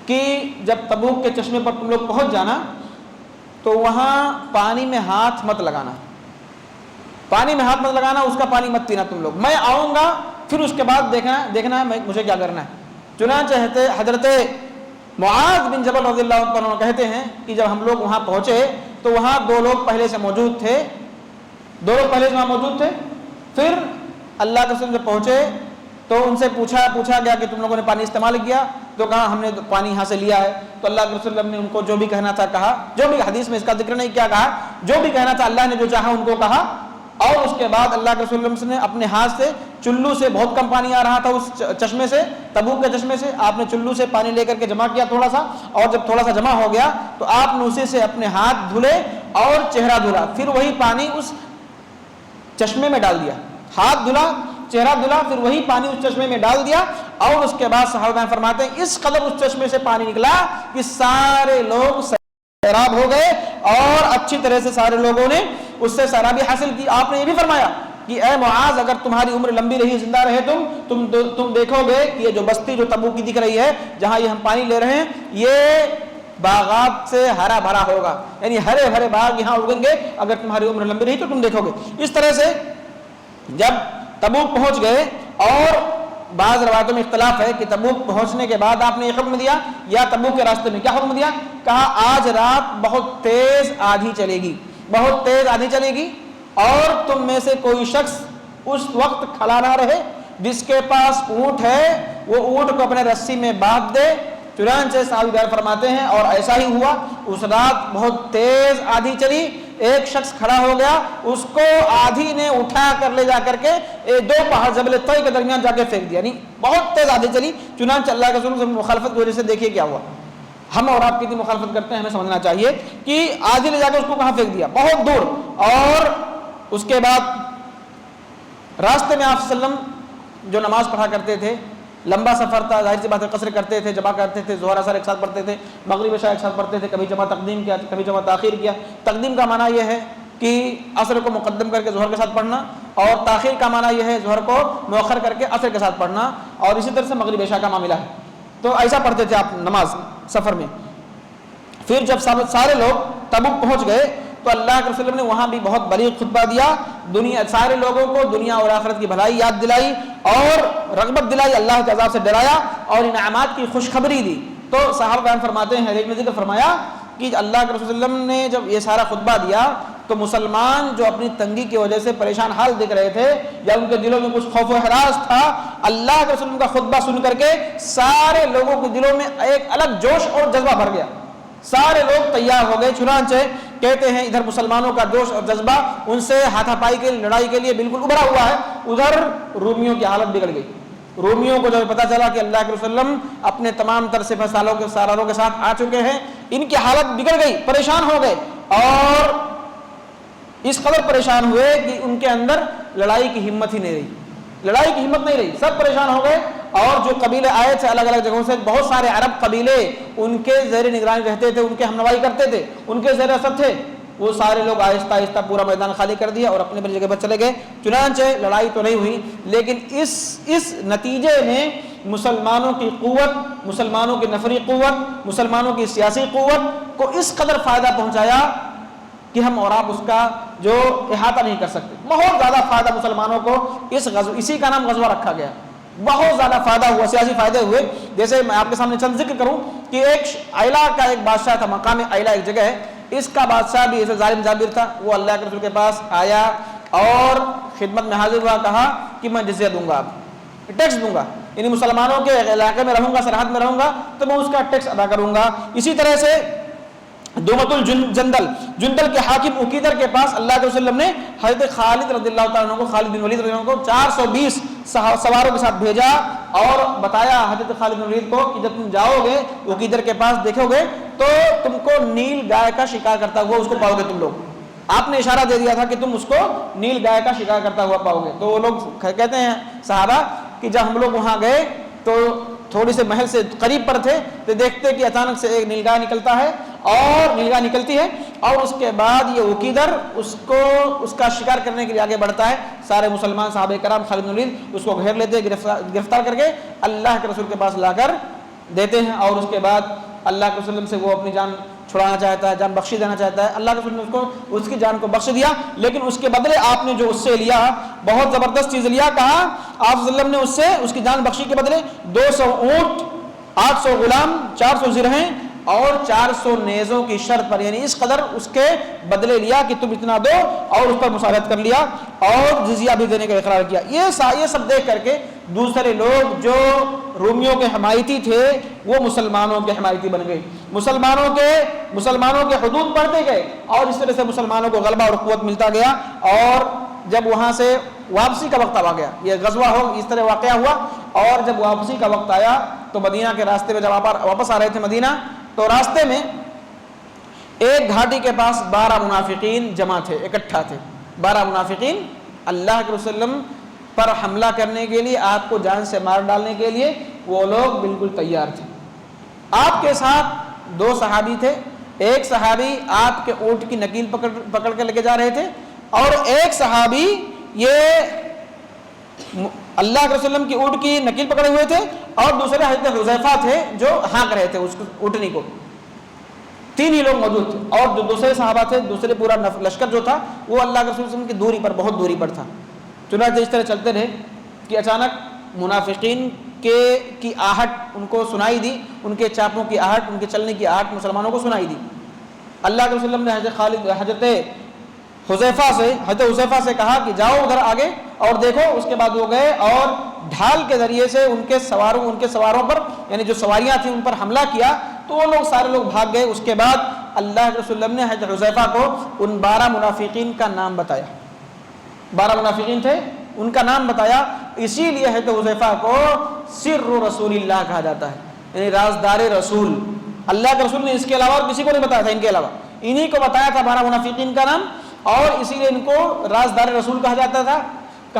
[SPEAKER 1] کہ جب تبوک کے چشمے پر تم لوگ پہنچ جانا تو وہاں پانی میں ہاتھ مت لگانا، اس کا پانی مت پینا تم لوگ، میں آؤں گا پھر اس کے بعد دیکھنا ہے مجھے کیا کرنا ہے۔ چنانچہ حضرت معاذ بن جبل رضی اللہ عنہ کہتے ہیں کہ جب ہم لوگ وہاں پہنچے تو وہاں دو لوگ پہلے سے موجود تھے، پھر اللہ کے رسول جب پہنچے تو ان سے پوچھا گیا کہ تم لوگوں نے پانی استعمال کیا؟ تو کہا ہم نے پانی یہاں سے لیا ہے۔ تو اللہ کے رسول نے ان کو جو بھی کہنا تھا کہا، جو بھی حدیث میں اس کا ذکر نہیں کیا کہا، جو بھی کہنا تھا اللہ نے جو چاہا ان کو کہا۔ اور اس کے بعد اللہ کے رسول نے اپنے ہاتھ سے چلو سے، بہت کم پانی آ رہا تھا اس چشمے سے، تبوک کے چشمے سے، آپ نے چلو سے پانی لے کر کے جمع کیا تھوڑا سا، اور جب تھوڑا سا جمع ہو گیا تو آپ نے اسی سے اپنے ہاتھ دھلے اور چہرہ دھلا، پھر وہی پانی اس چشمے میں ڈال دیا، ہاتھ دھلا، چہرہ دھلا، پھر وہی پانی اس چشمے میں ڈال دیا۔ اور اس کے بعد صحابہ فرماتے ہیں اس قدر اس چشمے سے پانی نکلا کہ سارے لوگ سیراب ہو گئے اور اچھی طرح سے سارے لوگوں نے اس سے سیرابی حاصل کی۔ آپ نے یہ بھی فرمایا کہ اے معاذ اگر تمہاری عمر لمبی رہی، زندہ رہے تم دیکھو گے کہ یہ جو بستی جو تبوک کی دکھ رہی ہے جہاں یہ ہم پانی لے رہے ہیں یہ باغات سے ہرا بھرا ہوگا، یعنی ہرے بھرے باغ یہاں اگیں گے اگر تمہاری عمر لمبی رہی تو تم دیکھو گے۔ اس طرح سے جب تبوک پہنچ گئے، اور بعض روایتوں میں اختلاف ہے کہ تبوک پہنچنے کے بعد آپ نے یہ حکم دیا یا تبوک کے راستے میں کیا حکم دیا، کہا آج رات بہت تیز آندھی چلے گی اور تم میں سے کوئی شخص اس وقت کھڑا نہ رہے، جس کے پاس اونٹ ہے وہ اونٹ کو اپنے رسی میں باندھ دے۔ چنانچہ صحابہ فرماتے ہیں اور ایسا ہی ہوا، اس رات بہت تیز آندھی چلی، ایک شخص کھڑا ہو گیا، اس کو آندھی نے اٹھا کر لے جا کر کے دو پہاڑ جبل طے کے درمیان جا کے پھینک دیا، یعنی بہت تیز آندھی چلی۔ چنانچہ اللہ کے رسول سے مخالفت کی وجہ سے دیکھیے کیا ہوا، ہم اور آپ کتنی مخالفت کرتے ہیں ہمیں سمجھنا چاہیے کہ آندھی لے جا کے اس کو کہاں پھینک دیا، بہت دور۔ اور اس کے بعد راستے میں آپ صلی اللہ علیہ وسلم جو نماز پڑھا کرتے تھے، لمبا سفر تھا، ظاہر سی بات ہے قصر کرتے تھے، جمع کرتے تھے، ظہر اثر ایک ساتھ پڑھتے تھے، مغرب عشاء ایک ساتھ پڑھتے تھے، کبھی جمع تقدیم کیا کبھی جمع تاخیر کیا۔ تقدیم کا معنی یہ ہے کہ عصر کو مقدم کر کے ظہر کے ساتھ پڑھنا، اور تاخیر کا معنی یہ ہے ظہر کو مؤخر کر کے عصر کے ساتھ پڑھنا، اور اسی طرح سے مغرب عشاء کا معاملہ ہے۔ تو ایسا پڑھتے تھے آپ نماز سفر میں۔ پھر جب سارے لوگ تبوک پہنچ گئے تو اللہ کے رسول نے وہاں بھی بہت بلیغ خطبہ دیا، سارے لوگوں کو دنیا اور آخرت کی بھلائی یاد دلائی اور رغبت دلائی، اللہ کے عذاب سے ڈرایا اور انعامات کی خوشخبری دی۔ تو صحابہ بیان فرماتے ہیں، ایک نے ذکر فرمایا کہ اللہ کے رسول صلی اللہ علیہ وسلم نے جب یہ سارا خطبہ دیا تو مسلمان جو اپنی تنگی کی وجہ سے پریشان حال دکھ رہے تھے یا ان کے دلوں میں کچھ خوف و ہراس تھا، اللہ کے رسول کا خطبہ سن کر کے سارے لوگوں کے دلوں میں ایک الگ جوش اور جذبہ بھر گیا، سارے لوگ تیار ہو گئے۔ چنانچہ کہتے ہیں ادھر مسلمانوں کا جوش اور جذبہ ان سے ہاتھا پائی کے لڑائی کے لیے بالکل ابھرا ہوا ہے، ادھر رومیوں کی حالت بگڑ گئی۔ رومیوں کو جب پتا چلا کہ اللہ کے رسول اپنے تمام تر سپہ سالاروں کے ساتھ آ چکے ہیں، ان کی حالت بگڑ گئی، پریشان ہو گئے، اور اس قدر پریشان ہوئے کہ ان کے اندر لڑائی کی ہمت نہیں رہی، سب پریشان ہو گئے۔ اور جو قبیلے آئے تھے الگ الگ جگہوں سے، بہت سارے عرب قبیلے ان کے زیر نگرانی رہتے تھے، ان کے ہمنوائی کرتے تھے، ان کے زیر اثر تھے، وہ سارے لوگ آہستہ آہستہ پورا میدان خالی کر دیا اور اپنے اپنی جگہ پر چلے گئے۔ چنانچہ لڑائی تو نہیں ہوئی، لیکن اس نتیجے نے مسلمانوں کی قوت، مسلمانوں کی نفری قوت، مسلمانوں کی سیاسی قوت کو اس قدر فائدہ پہنچایا کہ ہم اور آپ اس کا جو احاطہ نہیں کر سکتے۔ بہت زیادہ فائدہ مسلمانوں کو اسی کا نام غزوہ رکھا گیا، بہت زیادہ فائدہ ہوا، سیاسی فائدے ہوئے۔ جیسے میں آپ کے سامنے چند ذکر کروں کہ ایک عیلا کا ایک بادشاہ تھا، مقام عیلا ایک جگہ ہے، اس کا بادشاہ بھی ایسے ظالم جابر تھا، وہ اللہ کے رسول کے پاس آیا اور خدمت میں حاضر ہوا، کہا کہ میں جزیہ دوں گا، ٹیکس دوں گا، یعنی مسلمانوں کے علاقے میں رہوں گا، سرحد میں رہوں گا تو میں اس کا ٹیکس ادا کروں گا۔ اسی طرح سے دومت جندل کے حاکم عقیدر کے پاس اللہ کے وسلم نے حضرت خالد رضی اللہ تعالیٰ عنہ کو، خالد بن ولید رضی اللہ عنہ کو 420 سواروں کے ساتھ بھیجا اور بتایا حضرت خالد بن ولید کو کہ جب تم جاؤ گے عقیدر کے پاس دیکھو گے تو تم کو نیل گائے کا شکار کرتا ہوا اس کو پاؤ گے تم لوگ۔ آپ نے اشارہ دے دیا تھا کہ تم اس کو نیل گائے کا شکار کرتا ہوا پاؤ گے۔ تو وہ لوگ کہتے ہیں صحابہ کہ جب ہم لوگ وہاں گئے تو تھوڑی سے محل سے قریب پر تھے تو دیکھتے کہ اچانک سے ایک نیلگاہ نکلتا ہے اور نیلگاہ نکلتی ہے اور اس کے بعد یہ عقیدر اس کا شکار کرنے کے لیے آگے بڑھتا ہے۔ سارے مسلمان صحابہ کرام خالد بن ولید اس کو گھیر لیتے ہیں، گرفتار کر کے اللہ کے رسول کے پاس لا کر دیتے ہیں اور اس کے بعد اللہ کے وسلم سے وہ اپنی جان چھڑانا چاہتا ہے، جان بخشی دینا چاہتا ہے۔ اللہ کے رسول نے اس کی جان کو بخش دیا، لیکن اس کے بدلے آپ نے جو اس سے لیا بہت زبردست چیز لیا۔ کہا آپ صلی اللہ علیہ وسلم نے اس سے اس کی جان بخشی کے بدلے 200 اونٹ، 800 غلام، 400 زرہیں اور 400 نیزوں کی شرط پر، یعنی اس قدر اس کے بدلے لیا کہ تم اتنا دو، اور اس پر مساعدت کر لیا اور جزیہ بھی دینے کا اقرار کیا۔ یہ سب دیکھ کر کے دوسرے لوگ جو رومیوں کے حمایتی تھے وہ مسلمانوں کے حمایتی بن گئے، مسلمانوں کے حدود بڑھتے گئے اور اس طرح سے مسلمانوں کو غلبہ اور قوت ملتا گیا۔ اور جب وہاں سے واپسی کا وقت آ گیا، یہ غزوہ اس طرح واقعہ ہوا، اور جب واپسی کا وقت آیا تو مدینہ کے راستے میں جب واپس آ رہے تھے مدینہ، تو راستے میں ایک گھاٹی کے پاس 12 منافقین جمع تھے، اکٹھا تھے۔ 12 منافقین اللہ کے وسلم پر حملہ کرنے کے لیے، آپ کو جان سے مار ڈالنے کے لیے وہ لوگ بالکل تیار تھے۔ آپ کے ساتھ 2 صحابی تھے، ایک صحابی آپ کے اونٹ کی نکیل پکڑ کے لے کے جا رہے تھے، اور ایک صحابی یہ اللہ کے وسلم کی اونٹ کی نکیل پکڑے ہوئے تھے، اور دوسرے حضرت حذیفہ تھے جو ہانک رہے تھے اس اونٹنی کو۔ 3 ہی لوگ موجود تھے، اور جو دوسرے صحابہ تھے، دوسرے پورا لشکر جو تھا وہ اللہ کے رسول صلی اللہ علیہ وسلم کی دوری پر، بہت دوری پر تھا۔ چنانچہ اس طرح چلتے رہے کہ اچانک منافقین کی آہٹ ان کو سنائی دی، ان کے چاپوں کی آہٹ، ان کے چلنے کی آہٹ مسلمانوں کو سنائی دی۔ اللہ کے رسول نے حضرت حذیفہ سے کہا کہ جاؤ ادھر آگے اور دیکھو۔ اس کے بعد وہ گئے اور ڈھال کے ذریعے سے ان کے سواروں پر، یعنی جو سواریاں تھیں ان پر حملہ کیا، تو وہ سارے لوگ بھاگ گئے۔ اس کے بعد اللہ کے رسول نے حضرت حذیفہ کو ان 12 منافقین کا نام بتایا۔ 12 منافقین تھے، ان کا نام بتایا، اسی لیے حضرت حذیفہ کو سر رسول اللہ کہا جاتا ہے، یعنی رازدار رسول۔ اللہ کے رسول نے اس کے علاوہ اور کسی کو نہیں بتایا تھا، ان کے علاوہ انہی کو بتایا تھا 12 منافقین کا نام، اور اسی لیے ان کو رازدار رسول کہا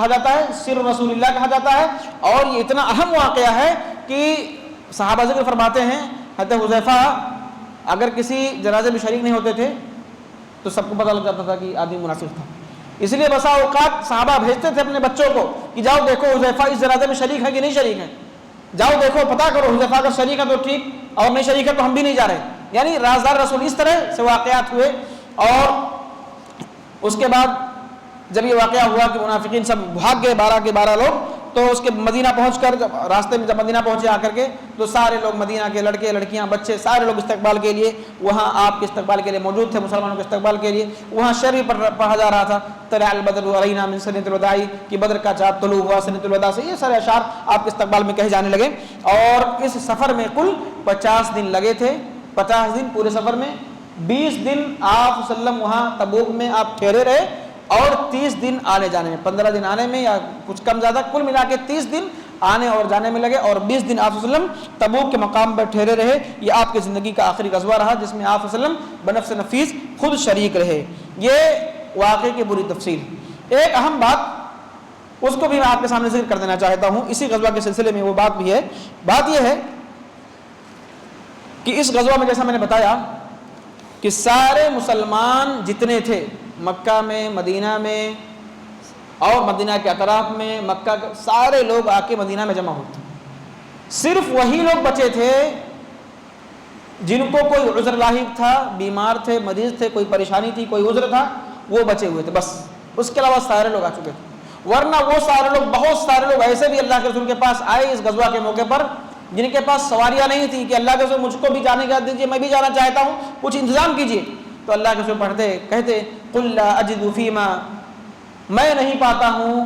[SPEAKER 1] جاتا ہے، سر رسول اللہ کہا جاتا ہے۔ اور یہ اتنا اہم واقعہ ہے کہ صحابہ ذکر فرماتے ہیں حضرت حذیفہ اگر کسی جنازے میں شریک نہیں ہوتے تھے تو سب کو پتہ لگ جاتا تھا کہ آدمی منافق تھا، اس لیے بسا اوقات صحابہ بھیجتے تھے اپنے بچوں کو کہ جاؤ دیکھو حذیفہ اس جنازے میں شریک ہے کہ نہیں شریک ہے، جاؤ دیکھو پتہ کرو، حذیفہ اگر شریک ہے تو ٹھیک، اور نہیں شریک ہے تو ہم بھی نہیں جا رہے۔ یعنی رازدار رسول، اس طرح سے واقعات ہوئے۔ اور اس کے بعد جب یہ واقعہ ہوا کہ منافقین سب بھاگ گئے 12 کے 12 لوگ، تو اس کے مدینہ پہنچ کر راستے میں جب مدینہ پہنچے آ کر کے، تو سارے لوگ مدینہ کے لڑکے لڑکیاں بچے سارے لوگ استقبال کے لیے وہاں آپ کے استقبال کے لیے موجود تھے، مسلمانوں کے استقبال کے لیے۔ وہاں شعر بھی پڑھا جا رہا تھا، طلع البدر علینا من سنۃ الوداع، کہ بدر کا چاند طلوع ہوا سنۃ الوداع سے، یہ سارے اشعار آپ کے استقبال میں کہے جانے لگے۔ اور اس سفر میں کل 50 دن لگے تھے، 50 دن پورے سفر میں، 20 دن آپ صلی اللہ علیہ وسلم وہاں تبوک میں آپ ٹھہرے رہے، اور 30 دن آنے جانے میں، 15 دن آنے میں یا کچھ کم زیادہ، کل ملا کے 30 دن آنے اور جانے میں لگے، اور 20 دن آپ صلی اللہ علیہ وسلم تبوک کے مقام پر ٹھہرے رہے۔ یہ آپ کی زندگی کا آخری غزوہ رہا جس میں آپ صلی اللہ علیہ وسلم بنفس نفیس خود شریک رہے۔ یہ واقعے کی پوری تفصیل۔ ایک اہم بات اس کو بھی میں آپ کے سامنے ذکر کر دینا چاہتا ہوں، اسی غزوہ کے سلسلے میں وہ بات بھی ہے۔ بات یہ ہے کہ اس غزوہ میں جیسا میں نے بتایا کہ سارے مسلمان جتنے تھے مکہ میں، مدینہ میں اور مدینہ کے اطراف میں، مکہ کے سارے لوگ آ کے مدینہ میں جمع ہوتے، صرف وہی لوگ بچے تھے جن کو کوئی عذر لاحق تھا، بیمار تھے، مریض تھے، کوئی پریشانی تھی، کوئی عذر تھا، وہ بچے ہوئے تھے بس۔ اس کے علاوہ سارے لوگ آ چکے تھے، ورنہ وہ سارے لوگ، بہت سارے لوگ ایسے بھی اللہ کے رسول کے پاس آئے اس غزوہ کے موقع پر جن کے پاس سواریاں نہیں تھیں کہ اللہ کے رسول مجھ کو بھی جانے کا دیجیے، میں بھی جانا چاہتا ہوں، کچھ انتظام کیجیے. تو اللہ کے رسول پڑھتے کہتے قل لا اجد فیما، میں نہیں پاتا ہوں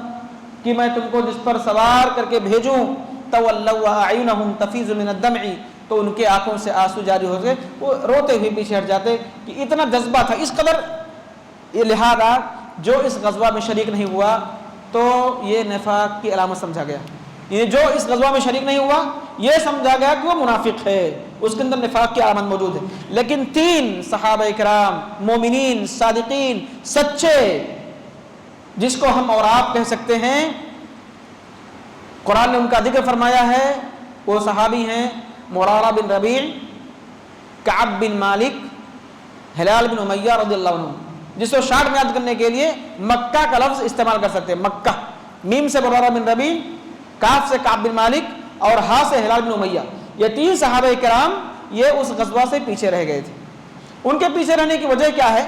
[SPEAKER 1] کہ میں تم کو جس پر سوار کر کے بھیجوں. تولوا اعینہم تفیض من الدمع، تو ان کے آنکھوں سے آنسو جاری ہو گئے، وہ روتے ہوئے پیچھے ہٹ جاتے کہ اتنا جذبہ تھا. اس قدر یہ لہذا جو اس غزوہ میں شریک نہیں ہوا تو یہ نفاق کی علامت سمجھا گیا. یہ جو اس غزوہ میں شریک نہیں ہوا یہ سمجھا گیا کہ وہ منافق ہے، اس کے اندر نفاق کی علامت موجود ہے. لیکن 3 صحابہ کرام مومنین صادقین سچے، جس کو ہم اور آپ کہہ سکتے ہیں، قرآن نے ان کا ذکر فرمایا ہے، وہ صحابی ہیں مرارہ بن ربیع، کعب بن مالک، ہلال بن امیہ رضی اللہ عنہ، جس کو شارٹ میں یاد کرنے کے لیے مکہ کا لفظ استعمال کر سکتے ہیں. مکہ، میم سے مرارہ بن ربیع، کاف سے کعب بن مالک اور ہا سے ہلال بن امیہ. یہ 3 صحابہ کرام یہ اس غزوہ سے پیچھے رہ گئے تھے. ان کے پیچھے رہنے کی وجہ کیا ہے؟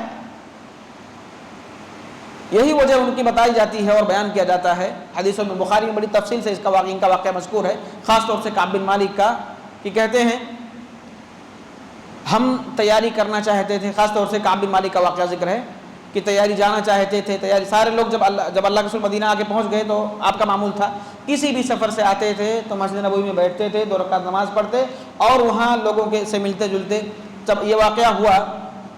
[SPEAKER 1] یہی وجہ ان کی بتائی جاتی ہے اور بیان کیا جاتا ہے حدیثوں میں. بخاری میں بڑی تفصیل سے ان کا واقعہ مذکور ہے، خاص طور سے کعب بن مالک کا، کہ کہتے ہیں ہم تیاری کرنا چاہتے تھے. خاص طور سے کعب بن مالک کا واقعہ ذکر ہے کہ تیاری جانا چاہتے تھے. تیاری سارے لوگ جب اللہ کے رسول مدینہ آ کے پہنچ گئے تو آپ کا معمول تھا کسی بھی سفر سے آتے تھے تو مسجد نبوی میں بیٹھتے تھے، 2 رکعت نماز پڑھتے اور وہاں لوگوں کے سے ملتے جلتے. جب یہ واقعہ ہوا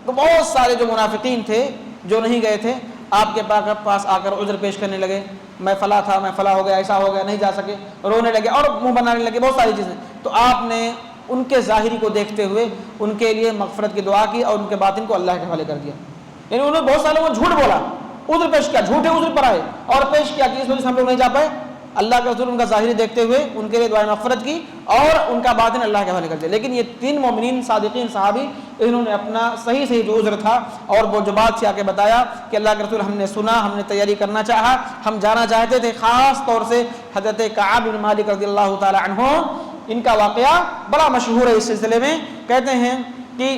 [SPEAKER 1] تو بہت سارے جو منافقین تھے جو نہیں گئے تھے آپ کے پاس آ کر عذر پیش کرنے لگے، میں فلاں تھا، میں فلاں ہو گیا، ایسا ہو گیا، نہیں جا سکے، رونے لگے اور منہ بنانے لگے، بہت ساری چیزیں. تو آپ نے ان کے ظاہری کو دیکھتے ہوئے ان کے لیے مغفرت کی دعا کی اور ان کے باطن کو اللہ کے حوالے کر دیا. یعنی انہوں نے بہت سارے لوگوں جھوٹ بولا، عذر پیش کیا، جھوٹے عذر پر آئے اور پیش کیا کہ اس وجہ سے ہم لوگ نہیں جا پائے. اللہ کے رسول ان کا ظاہری دیکھتے ہوئے ان کے لیے دعائیں مغفرت کی اور ان کا باطن اللہ کے حوالے کر دیا. لیکن یہ 3 مومنین صادقین صحابی انہوں نے اپنا صحیح جو عذر تھا اور وہ جو بات سے آ کے بتایا کہ اللہ کے رسول ہم نے سنا، ہم نے تیاری کرنا چاہا، ہم جانا چاہتے تھے. خاص طور سے حضرت کعب بن مالک رضی اللہ تعالی عنہ، ان کا واقعہ بڑا مشہور ہے. اس سلسلے میں کہتے ہیں کہ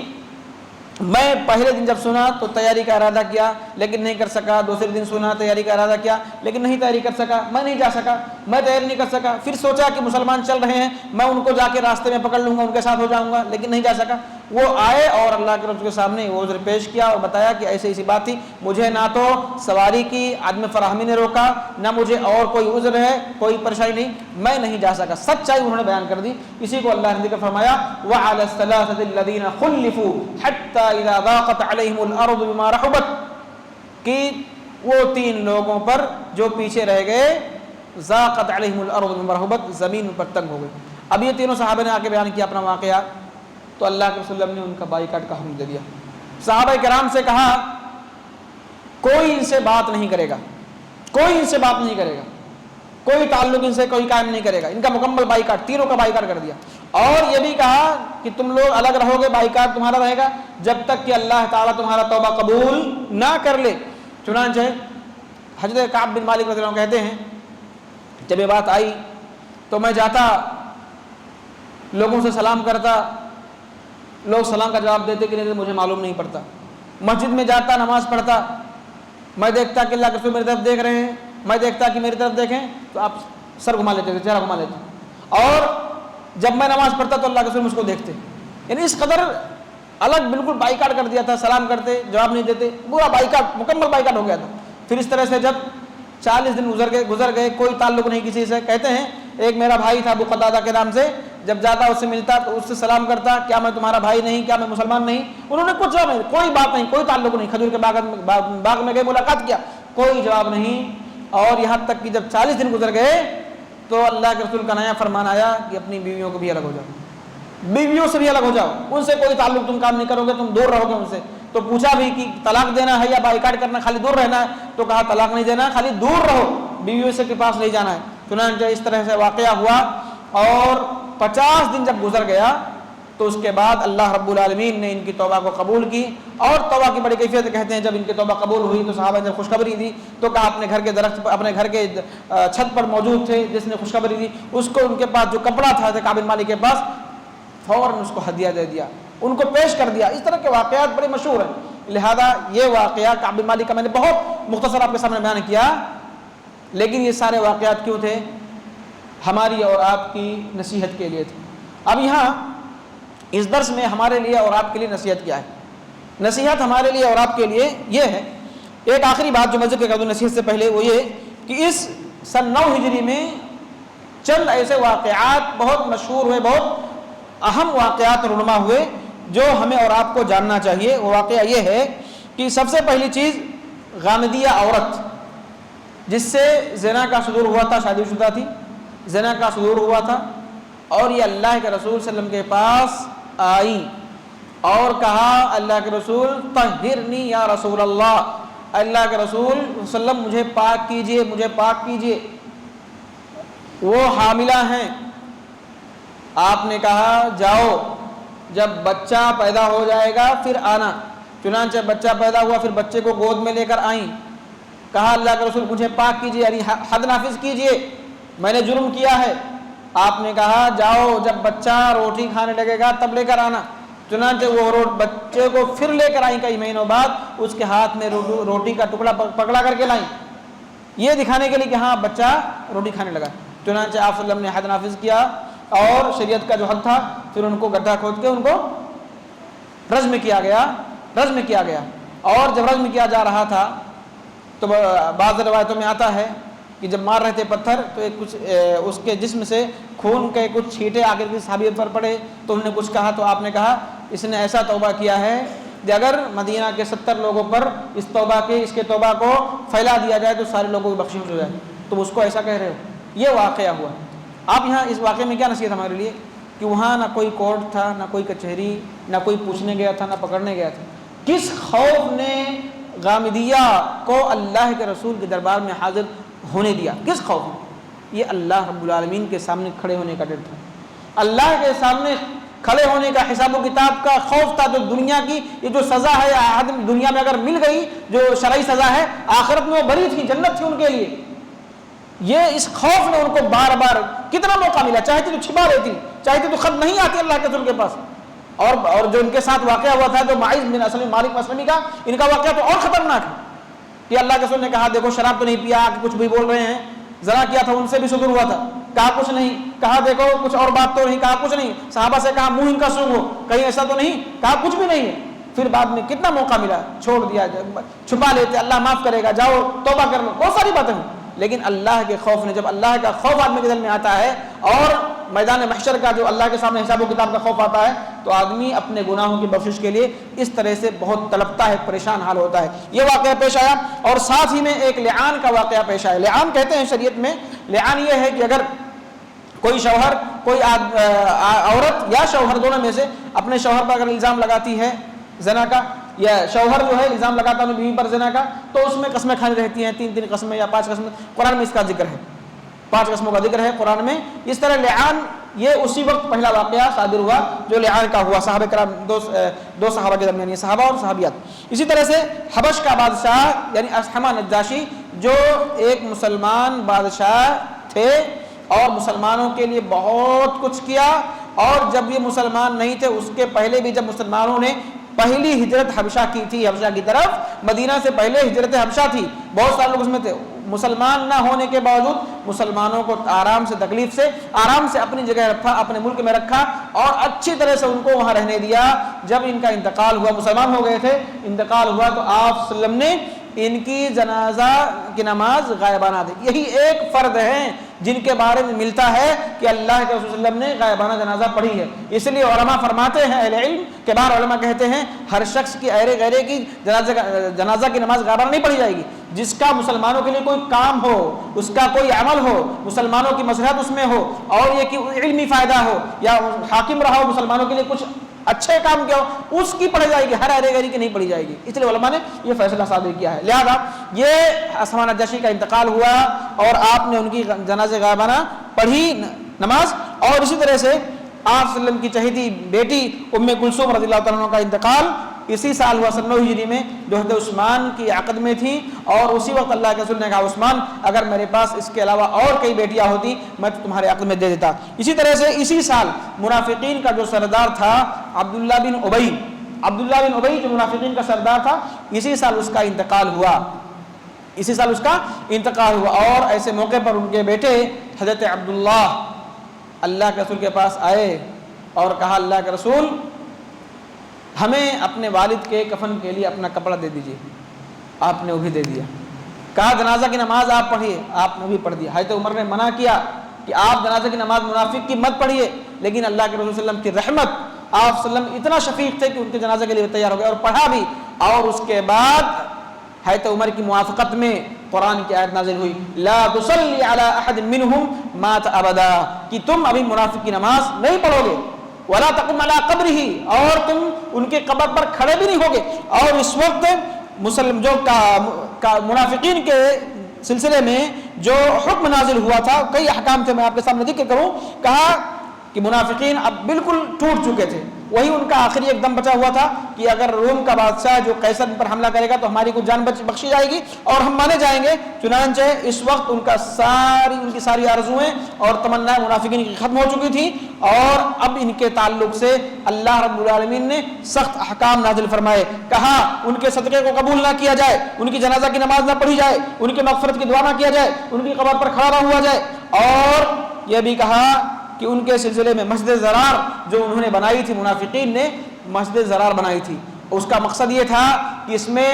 [SPEAKER 1] میں پہلے دن جب سنا تو تیاری کا ارادہ کیا لیکن نہیں کر سکا. دوسرے دن سنا تیاری کا ارادہ کیا لیکن نہیں تیاری کر سکا، میں نہیں جا سکا، میں تیاری نہیں کر سکا. پھر سوچا کہ مسلمان چل رہے ہیں، میں ان کو جا کے راستے میں پکڑ لوں گا، ان کے ساتھ ہو جاؤں گا، لیکن نہیں جا سکا. وہ آئے اور اللہ کے رسول کے سامنے وہ عذر پیش کیا اور بتایا کہ ایسی ایسی بات تھی، مجھے نہ تو سواری کی عدم فراہمی نے روکا، نہ مجھے اور کوئی عذر ہے، کوئی پریشانی نہیں، میں نہیں جا سکا. سچائی انہوں نے بیان کر دی. اسی کو اللہ نے ذکر فرمایا وَعَلَى الثَّلَاثَةِ الَّذِينَ خُلِّفُوا حَتَّى إِذَا ضَاقَتْ عَلَيْهِمُ الْأَرْضُ بِمَا رَحُبَتْ، کہ وہ 3 لوگوں پر جو پیچھے رہ گئے، ضاقت علیہم الارض بما رحبت، زمین پر تنگ ہو گئی. اب یہ تینوں صحابہ نے آ کے بیان کیا اپنا واقعہ تو اللہ کے رسول نے ان کا بائیکاٹ کا حکم دے دیا. صحابہ کرام سے کہا کوئی ان سے بات نہیں کرے گا، کوئی ان سے بات نہیں کرے گا، کوئی تعلق ان سے کوئی قائم نہیں کرے گا. ان کا مکمل بائیکاٹ، تینوں کا بائیکاٹ کر دیا. اور یہ بھی کہا کہ تم لوگ الگ رہو گے، بائیکاٹ تمہارا رہے گا جب تک کہ اللہ تعالیٰ تمہارا توبہ قبول نہ کر لے. چنانچہ حضرت کعب بن مالک رضی اللہ عنہ کہتے ہیں جب یہ بات آئی تو میں جاتا، لوگوں سے سلام کرتا، لوگ سلام کا جواب دیتے کہ نہیں مجھے معلوم نہیں پڑتا. مسجد میں جاتا، نماز پڑھتا، میں دیکھتا کہ اللہ کے رسول میری طرف دیکھ رہے ہیں، میں دیکھتا کہ میری طرف دیکھیں تو آپ سر گھما لیتے تھے، چہرہ گھما لیتے. اور جب میں نماز پڑھتا تو اللہ کے رسول مجھ کو دیکھتے. یعنی اس قدر الگ بالکل بائیکاٹ کر دیا تھا. سلام کرتے، جواب نہیں دیتے، پورا بائیکاٹ، مکمل بائیکاٹ ہو گیا تھا. پھر اس طرح سے جب 40 دن گزر گئے، کوئی تعلق نہیں کسی سے. کہتے ہیں ایک میرا بھائی تھا ابو قتادہ کے نام سے، جب جاتا اس سے ملتا تو اس سے سلام کرتا، کیا میں تمہارا بھائی نہیں، کیا میں مسلمان نہیں؟ انہوں نے کچھ جواب نہیں، کوئی بات نہیں، کوئی تعلق نہیں. کھجور کے باغ میں گئے، ملاقات کیا، کوئی جواب نہیں. اور یہاں تک کہ جب 40 دن گزر گئے تو اللہ کے رسول کا نیا فرمان آیا کہ اپنی بیویوں کو بھی الگ ہو جاؤ، بیویوں سے بھی الگ ہو جاؤ، ان سے کوئی تعلق تم کام نہیں کرو گے، تم دور رہو گے ان سے. تو پوچھا بھی کہ طلاق دینا ہے یا بائیکاٹ کرنا، خالی دور رہنا ہے؟ تو کہا طلاق نہیں دینا، خالی دور رہو، بیویوں سے کے پاس نہیں جانا ہے. چنانچہ اس طرح سے واقعہ ہوا اور 50 دن جب گزر گیا تو اس کے بعد اللہ رب العالمین نے ان کی توبہ کو قبول کی. اور توبہ کی بڑی کیفیت کہتے ہیں جب ان کی توبہ قبول ہوئی تو صحابہ نے جب خوشخبری دی تو کہا اپنے گھر کے درخت پر، اپنے گھر کے چھت پر موجود تھے جس نے خوشخبری دی، اس کو ان کے پاس جو کپڑا تھا کعب بن مالک کے پاس، فوراً اس کو ہدیہ دے دیا، ان کو پیش کر دیا. اس طرح کے واقعات بڑے مشہور ہیں. لہذا یہ واقعہ کعب بن مالک کا میں نے بہت مختصر آپ کے سامنے بیان کیا، لیکن یہ سارے واقعات کیوں تھے؟ ہماری اور آپ کی نصیحت کے لیے تھے. اب یہاں اس درس میں ہمارے لیے اور آپ کے لیے نصیحت کیا ہے؟ نصیحت ہمارے لیے اور آپ کے لیے یہ ہے، ایک آخری بات جو میں ذکر کر دوں نصیحت سے پہلے، وہ یہ کہ اس سن 9 ہجری میں چند ایسے واقعات بہت مشہور ہوئے، بہت اہم واقعات رونما ہوئے جو ہمیں اور آپ کو جاننا چاہیے۔ وہ واقعہ یہ ہے کہ سب سے پہلی چیز غامدیہ عورت جس سے زنا کا صدور ہوا تھا، شادی شدہ تھی، زنا کا صدور ہوا تھا، اور یہ اللہ کے رسول صلی اللہ علیہ وسلم کے پاس آئی اور کہا اللہ کے رسول طہرنی یا رسول اللہ، اللہ کے رسول صلی اللہ علیہ وسلم مجھے پاک کیجئے، مجھے پاک کیجئے۔ وہ حاملہ ہیں، آپ نے کہا جاؤ جب بچہ پیدا ہو جائے گا پھر آنا۔ چنانچہ بچہ پیدا ہوا، پھر بچے کو گود میں لے کر آئیں، کہا اللہ کے رسول مجھے پاک کیجئے، یعنی حد نافذ کیجئے، میں نے جرم کیا ہے۔ آپ نے کہا جاؤ جب بچہ روٹی کھانے لگے گا تب لے کر آنا۔ چنانچہ وہ بچے کو پھر لے کر آئیں کئی مہینوں بعد، اس کے ہاتھ میں روٹی کا ٹکڑا پکڑا کر کے لائیں، یہ دکھانے کے لیے کہ ہاں بچہ روٹی کھانے لگا۔ چنانچہ آپ صلی اللہ علیہ وسلم نے حد نافذ کیا اور شریعت کا جو حد تھا، پھر ان کو گڈھا کھود کے ان کو رجم کیا گیا۔ اور جب رجم کیا جا رہا تھا تو بعض روایتوں میں آتا ہے کہ جب مار رہے تھے پتھر تو ایک کچھ اس کے جسم سے خون کے کچھ چھینٹے آ کر کے صحابی پر پڑے، تو انہوں نے کچھ کہا تو آپ نے کہا اس نے ایسا توبہ کیا ہے کہ اگر مدینہ کے 70 لوگوں پر اس کے توبہ کو پھیلا دیا جائے تو سارے لوگوں کی بخشش ہو جائے، تم اس کو ایسا کہہ رہے ہو۔ یہ واقعہ ہوا۔ آپ یہاں اس واقعے میں کیا نصیحت ہمارے لیے کہ وہاں نہ کوئی کورٹ تھا، نہ کوئی کچہری، نہ کوئی پوچھنے گیا تھا، نہ پکڑنے گیا تھا۔ کس خوف نے غامدیہ کو اللہ کے رسول کے دربار میں حاضر ہونے دیا؟ کس خوف نے؟ یہ اللہ رب العالمین کے سامنے کھڑے ہونے کا ڈر تھا، اللہ کے سامنے کھڑے ہونے کا، حساب و کتاب کا خوف تھا۔ جو دنیا کی یہ جو سزا ہے آدمی دنیا میں اگر مل گئی جو شرعی سزا ہے، آخرت میں وہ بری تھی، جنت تھی ان کے لیے۔ یہ اس خوف نے ان کو بار بار کتنا موقع ملا، چاہتی تو چھپا لیتی، چاہتی تو خط نہیں آتی اللہ کے رسول کے پاس۔ اور جو ان کے ساتھ واقعہ ہوا تھا جو معاذ بن اسلم مالک مسلمی کا، ان کا واقعہ تو اور خطرناک ہے کہ اللہ کے رسول نے کہا دیکھو شراب تو نہیں پیا، کچھ بھی بول رہے ہیں، زنا کیا تھا ان سے بھی صدور ہوا تھا، کہا کچھ نہیں، کہا دیکھو کچھ اور بات تو نہیں، کہا کچھ نہیں، صحابہ سے کہا منہ ان کا سونگھو، کہیں ایسا تو نہیں، کہا کچھ بھی نہیں ہے۔ پھر بعد میں کتنا موقع ملا، چھوڑ دیا، چھپا لیتے، اللہ معاف کرے گا، جاؤ توبہ کر لو، بہت ساری باتیں ہیں۔ لیکن اللہ کے خوف نے، جب اللہ کا خوف آدمی کے دل میں آتا ہے اور میدان محشر کا جو اللہ کے سامنے حساب و کتاب کا خوف آتا ہے تو آدمی اپنے گناہوں کی بخشش کے لیے اس طرح سے بہت تڑپتا ہے، پریشان حال ہوتا ہے۔ یہ واقعہ پیش آیا اور ساتھ ہی میں ایک لعان کا واقعہ پیش آیا۔ لعان کہتے ہیں شریعت میں، لعان یہ ہے کہ اگر کوئی شوہر، کوئی عورت یا شوہر دونوں میں سے اپنے شوہر پر اگر الزام لگاتی ہے زنا کا، یا شوہر جو ہے الزام لگاتا ہے بیوی پر زنا کا، تو اس میں قسمیں کھانی رہتی ہیں، 3 قسمیں یا 5 قسمیں، قرآن میں اس کا ذکر ہے، 5 قسموں کا ذکر ہے قرآن میں۔ اس طرح لعان یہ اسی وقت پہلا واقعہ صادر ہوا جو لعان کا ہوا، صحابہ کرام دو صحابہ کے درمیان، صحابہ اور صحابیات۔ اسی طرح سے حبش کا بادشاہ یعنی اصحمہ نجاشی جو ایک مسلمان بادشاہ تھے اور مسلمانوں کے لیے بہت کچھ کیا، اور جب یہ مسلمان نہیں تھے اس کے پہلے بھی جب مسلمانوں نے پہلی ہجرت حبشہ کی تھی، حبشہ کی طرف، مدینہ سے پہلے ہجرت حبشہ تھی، بہت سارے لوگ اس میں تھے، مسلمان نہ ہونے کے باوجود مسلمانوں کو آرام سے، تکلیف سے، آرام سے اپنی جگہ رکھا، اپنے ملک میں رکھا اور اچھی طرح سے ان کو وہاں رہنے دیا۔ جب ان کا انتقال ہوا، مسلمان ہو گئے تھے، انتقال ہوا تو آپ صلی اللہ علیہ وسلم نے ان کی جنازہ کی نماز غائبانہ دی۔ یہی ایک فرد ہیں جن کے بارے میں ملتا ہے کہ اللہ کے رسول صلی اللہ علیہ وسلم نے غائبانہ جنازہ پڑھی ہے۔ اس لیے علماء فرماتے ہیں، اہل علم کے بعض علماء کہتے ہیں ہر شخص کی غیرے کی جنازہ کی نماز غائبانہ نہیں پڑھی جائے گی۔ جس کا مسلمانوں کے لیے کوئی کام ہو، اس کا کوئی عمل ہو، مسلمانوں کی مصلحت اس میں ہو، اور یہ کہ علمی فائدہ ہو یا حاکم رہا ہو مسلمانوں کے لیے کچھ اچھے کام کیا ہو، اس کی پڑھی جائے گی، ہر غیری کی نہیں پڑھی جائے گی۔ اس لیے علماء نے یہ فیصلہ صادر کیا ہے۔ لہذا یہ اصحمہ نجاشی کا انتقال ہوا اور آپ نے ان کی جنازہ غائبانہ پڑھی نماز، اور اسی طرح سے آپ صلی اللہ علیہ وسلم کی چہیتی بیٹی ام کلثوم رضی اللہ تعالیٰ عنہ کا انتقال اسی سال ہوا، 9 ہجری میں، جو حضرت عثمان کی عقد میں تھی، اور اسی وقت اللہ کے رسول نے کہا عثمان اگر میرے پاس اس کے علاوہ اور کئی بیٹیاں ہوتی میں تمہارے عقد میں دے دیتا۔ اسی طرح سے اسی سال منافقین کا جو سردار تھا عبداللہ بن ابی جو منافقین کا سردار تھا، اسی سال اس کا انتقال ہوا، اور ایسے موقع پر ان کے بیٹے حضرت عبداللہ اللہ کے رسول کے پاس آئے اور کہا اللہ کے رسول ہمیں اپنے والد کے کفن کے لیے اپنا کپڑا دے دیجیے، آپ نے وہ بھی دے دیا۔ کہا جنازہ کی نماز آپ پڑھیے، آپ نے بھی پڑھ دیا۔ حضرت عمر نے منع کیا کہ آپ جنازہ کی نماز منافق کی مت پڑھیے، لیکن اللہ کے رسول صلی اللہ علیہ وسلم کی رحمت، آپ صلی اللہ علیہ وسلم اتنا شفیق تھے کہ ان کے جنازے کے لیے تیار ہو گئے اور پڑھا بھی۔ اور اس کے بعد حضرت عمر کی موافقت میں قرآن کی آیت نازل ہوئی، لا تصلی علی احد منہم مات ابدا، کہ تم ابھی منافق کی نماز نہیں پڑھو گے، ولا تقم علی قبرہ، اور تم ان کے قبر پر کھڑے بھی نہیں ہوگے۔ اور اس وقت مسلم جو منافقین کے سلسلے میں جو حکم نازل ہوا تھا، کئی احکام تھے، میں آپ کے سامنے ذکر کروں۔ کہا کہ منافقین اب بالکل ٹوٹ چکے تھے، وہی ان کا آخری ایک دم بچا ہوا تھا کہ اگر روم کا بادشاہ جو قیصر پر حملہ کرے گا تو ہماری کچھ جان بخشی جائے گی اور ہم مانے جائیں گے۔ چنانچہ اس وقت ان کی ساری آرزویں اور تمنائیں منافقین کی ختم ہو چکی تھی، اور اب ان کے تعلق سے اللہ رب العالمین نے سخت احکام نازل فرمائے۔ کہا ان کے صدقے کو قبول نہ کیا جائے، ان کی جنازہ کی نماز نہ پڑھی جائے، ان کی مغفرت کی دعا نہ کیا جائے، ان کی قبر پر کھڑا نہ ہوا جائے، اور یہ بھی کہا کہ ان کے سلسلے میں مسجد ضرار جو انہوں نے بنائی تھی، منافقین نے مسجد ضرار بنائی تھی، اس کا مقصد یہ تھا کہ اس میں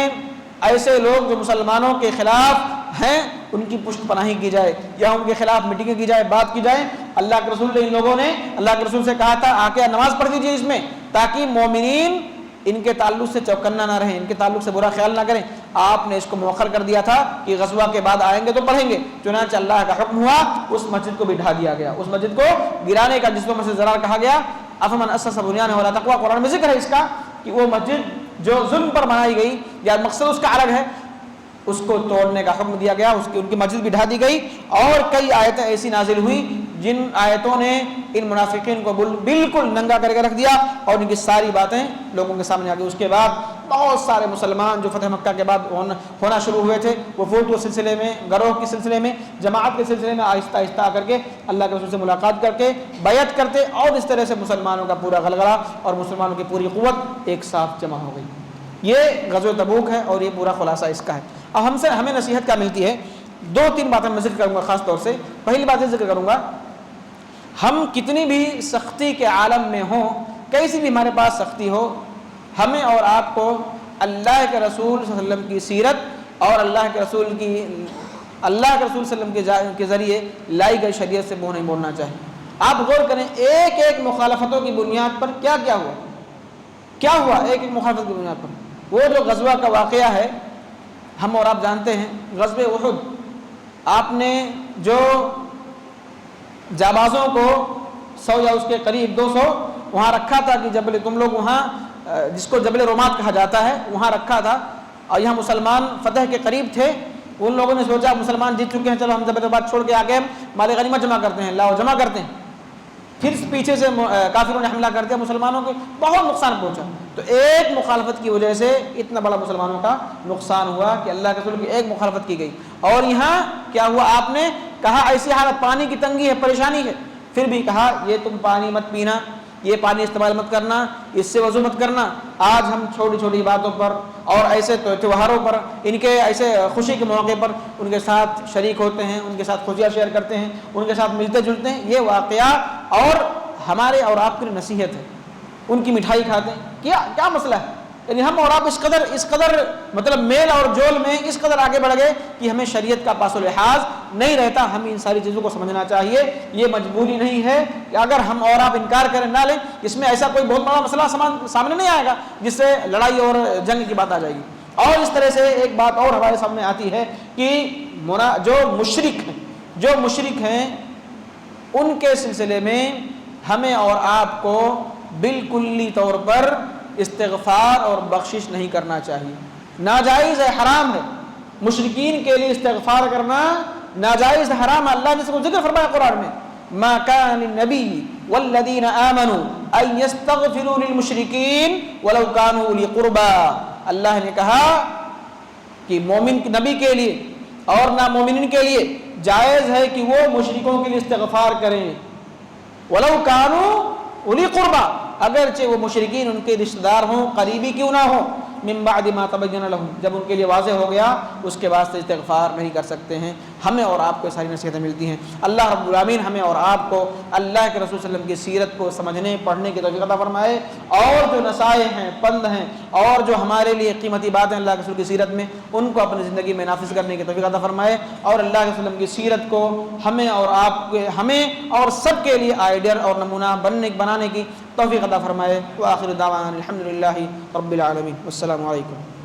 [SPEAKER 1] ایسے لوگ جو مسلمانوں کے خلاف ہیں ان کی پشت پناہی کی جائے یا ان کے خلاف میٹنگیں کی جائے، بات کی جائے۔ اللہ کے رسول نے ان لوگوں نے اللہ کے رسول سے کہا تھا آ کے نماز پڑھ دیجیے اس میں، تاکہ مومنین ان کے تعلق سے چوکنا نہ رہیں، ان کے تعلق سے برا خیال نہ کریں۔ آپ نے اس کو مؤخر کر دیا تھا کہ غزوہ کے بعد آئیں گے تو پڑھیں گے، چنانچہ اللہ کا حکم ہوا، اس مسجد کو بھی ڈھا دیا گیا، اس مسجد کو گرانے کا، جس کو مسجد ضرار کہا گیا۔ افمن اسس بنیانہ علی تقوی، قرآن میں ذکر ہے اس کا کہ وہ مسجد جو ظلم پر بنائی گئی یا مقصد اس کا الگ ہے، اس کو توڑنے کا حکم دیا گیا، ان کی مسجد بھی ڈھا دی گئی۔ اور کئی آیتیں ایسی نازل ہوئی جن آیتوں نے ان منافقین کو بالکل ننگا کر کے رکھ دیا اور ان کی ساری باتیں لوگوں کے سامنے آ گئی۔ اس کے بعد بہت سارے مسلمان جو فتح مکہ کے بعد ہونا شروع ہوئے تھے، وفود کے سلسلے میں، گروہ کے سلسلے میں، جماعت کے سلسلے میں آہستہ آہستہ آ کر کے اللہ کے رسول سے ملاقات کر کے بیعت کرتے، اور اس طرح سے مسلمانوں کا پورا غلغلہ اور مسلمانوں کی پوری قوت ایک ساتھ جمع ہو گئی۔ یہ غزوہ تبوک ہے اور یہ پورا خلاصہ اس کا ہے۔ اب ہمیں نصیحت کیا ملتی ہے؟ دو تین باتیں میں ذکر کروں گا خاص طور سے۔ پہلی بات یہ ذکر کروں گا، ہم کتنی بھی سختی کے عالم میں ہوں، کیسی بھی ہمارے پاس سختی ہو، ہمیں اور آپ کو اللہ کے رسول صلی اللہ علیہ وسلم کی سیرت اور اللہ کے رسول صلی اللہ علیہ وسلم کے ذریعے لائی گئی شریعت سے منہ نہیں موڑنا چاہیے۔ آپ غور کریں ایک ایک مخالفتوں کی بنیاد پر کیا ہوا ایک ایک مخالفت کی بنیاد پر۔ وہ جو غزوہ کا واقعہ ہے ہم اور آپ جانتے ہیں، غزوہ احد، آپ نے جو جابازوں کو 100 یا اس کے قریب 200 وہاں رکھا تھا کہ تم لوگ وہاں جس کو جبل رومات کہا جاتا ہے وہاں رکھا تھا، اور یہاں مسلمان فتح کے قریب تھے۔ ان لوگوں نے سوچا مسلمان جیت چکے ہیں، چلو ہم جبل رومات چھوڑ کے آگے ہم مال غنیمت جمع کرتے ہیں، لاؤ جمع کرتے ہیں۔ پھر پیچھے سے کافروں نے حملہ کر دیا، مسلمانوں کو بہت نقصان پہنچا۔ تو ایک مخالفت کی وجہ سے اتنا بڑا مسلمانوں کا نقصان ہوا کہ اللہ کے رسول کی ایک مخالفت کی گئی۔ اور یہاں کیا ہوا، آپ نے کہا ایسی حالت، پانی کی تنگی ہے، پریشانی ہے، پھر بھی کہا یہ تم پانی مت پینا، یہ پانی استعمال مت کرنا، اس سے وضو مت کرنا۔ آج ہم چھوٹی چھوٹی باتوں پر اور ایسے تہواروں پر، ان کے ایسے خوشی کے موقع پر ان کے ساتھ شریک ہوتے ہیں، ان کے ساتھ خوشیاں شیئر کرتے ہیں، ان کے ساتھ ملتے جلتے ہیں۔ یہ واقعہ اور ہمارے اور آپ کی نصیحت ہے۔ ان کی مٹھائی کھاتے ہیں، کیا مسئلہ ہے؟ یعنی ہم اور آپ اس قدر مطلب میل اور جول میں اس قدر آگے بڑھ گئے کہ ہمیں شریعت کا پاس و لحاظ نہیں رہتا۔ ہمیں ان ساری چیزوں کو سمجھنا چاہیے، یہ مجبوری نہیں ہے کہ اگر ہم اور آپ انکار کریں نہ لیں، اس میں ایسا کوئی بہت بڑا مسئلہ سامنے نہیں آئے گا جس سے لڑائی اور جنگ کی بات آ جائے گی۔ اور اس طرح سے ایک بات اور ہمارے سامنے آتی ہے کہ جو مشرک ہیں ان کے سلسلے میں ہمیں اور آپ کو بالکلی طور پر استغفار اور بخشش نہیں کرنا چاہیے۔ ناجائز ہے، حرام ہے، مشرکین کے لیے استغفار کرنا ناجائز حرام ہے۔ اللہ نے اس کو ذکر فرمایا قرآن میں، ما كان النبي والذين آمنوا ان يستغفروا للمشركين ولو كانوا اولي قربى۔ اللہ نے کہا کہ مومن نبی کے لیے اور نامومنین کے لیے جائز ہے کہ وہ مشرکوں کے لیے استغفار کریں، ولو كانوا اولي قربى، اگرچہ وہ مشرکین ان کے رشتہ دار ہوں، قریبی کیوں نہ ہوں۔ من بعد ما تبین لهم، جب ان کے لیے واضح ہو گیا اس کے بعد سے استغفار نہیں کر سکتے ہیں۔ ہمیں اور آپ کو یہ ساری نصیحتیں ملتی ہیں۔ اللہ رب العالمین ہمیں اور آپ کو اللہ کے رسول صلی اللہ علیہ وسلم کی سیرت کو سمجھنے پڑھنے کی توفیق عطا فرمائے، اور جو نصائح ہیں، پند ہیں، اور جو ہمارے لیے قیمتی باتیں اللہ کے رسول کی سیرت میں، ان کو اپنی زندگی میں نافذ کرنے کی توفیق عطا فرمائے، اور اللہ کے وسلم کی سیرت کو ہمیں اور آپ کے، ہمیں اور سب کے لیے آئیڈیل اور نمونہ بنانے کی توفیق عطا فرمائے۔ وآخر دعوانا الحمدللہ رب العالمین، والسلام علیکم۔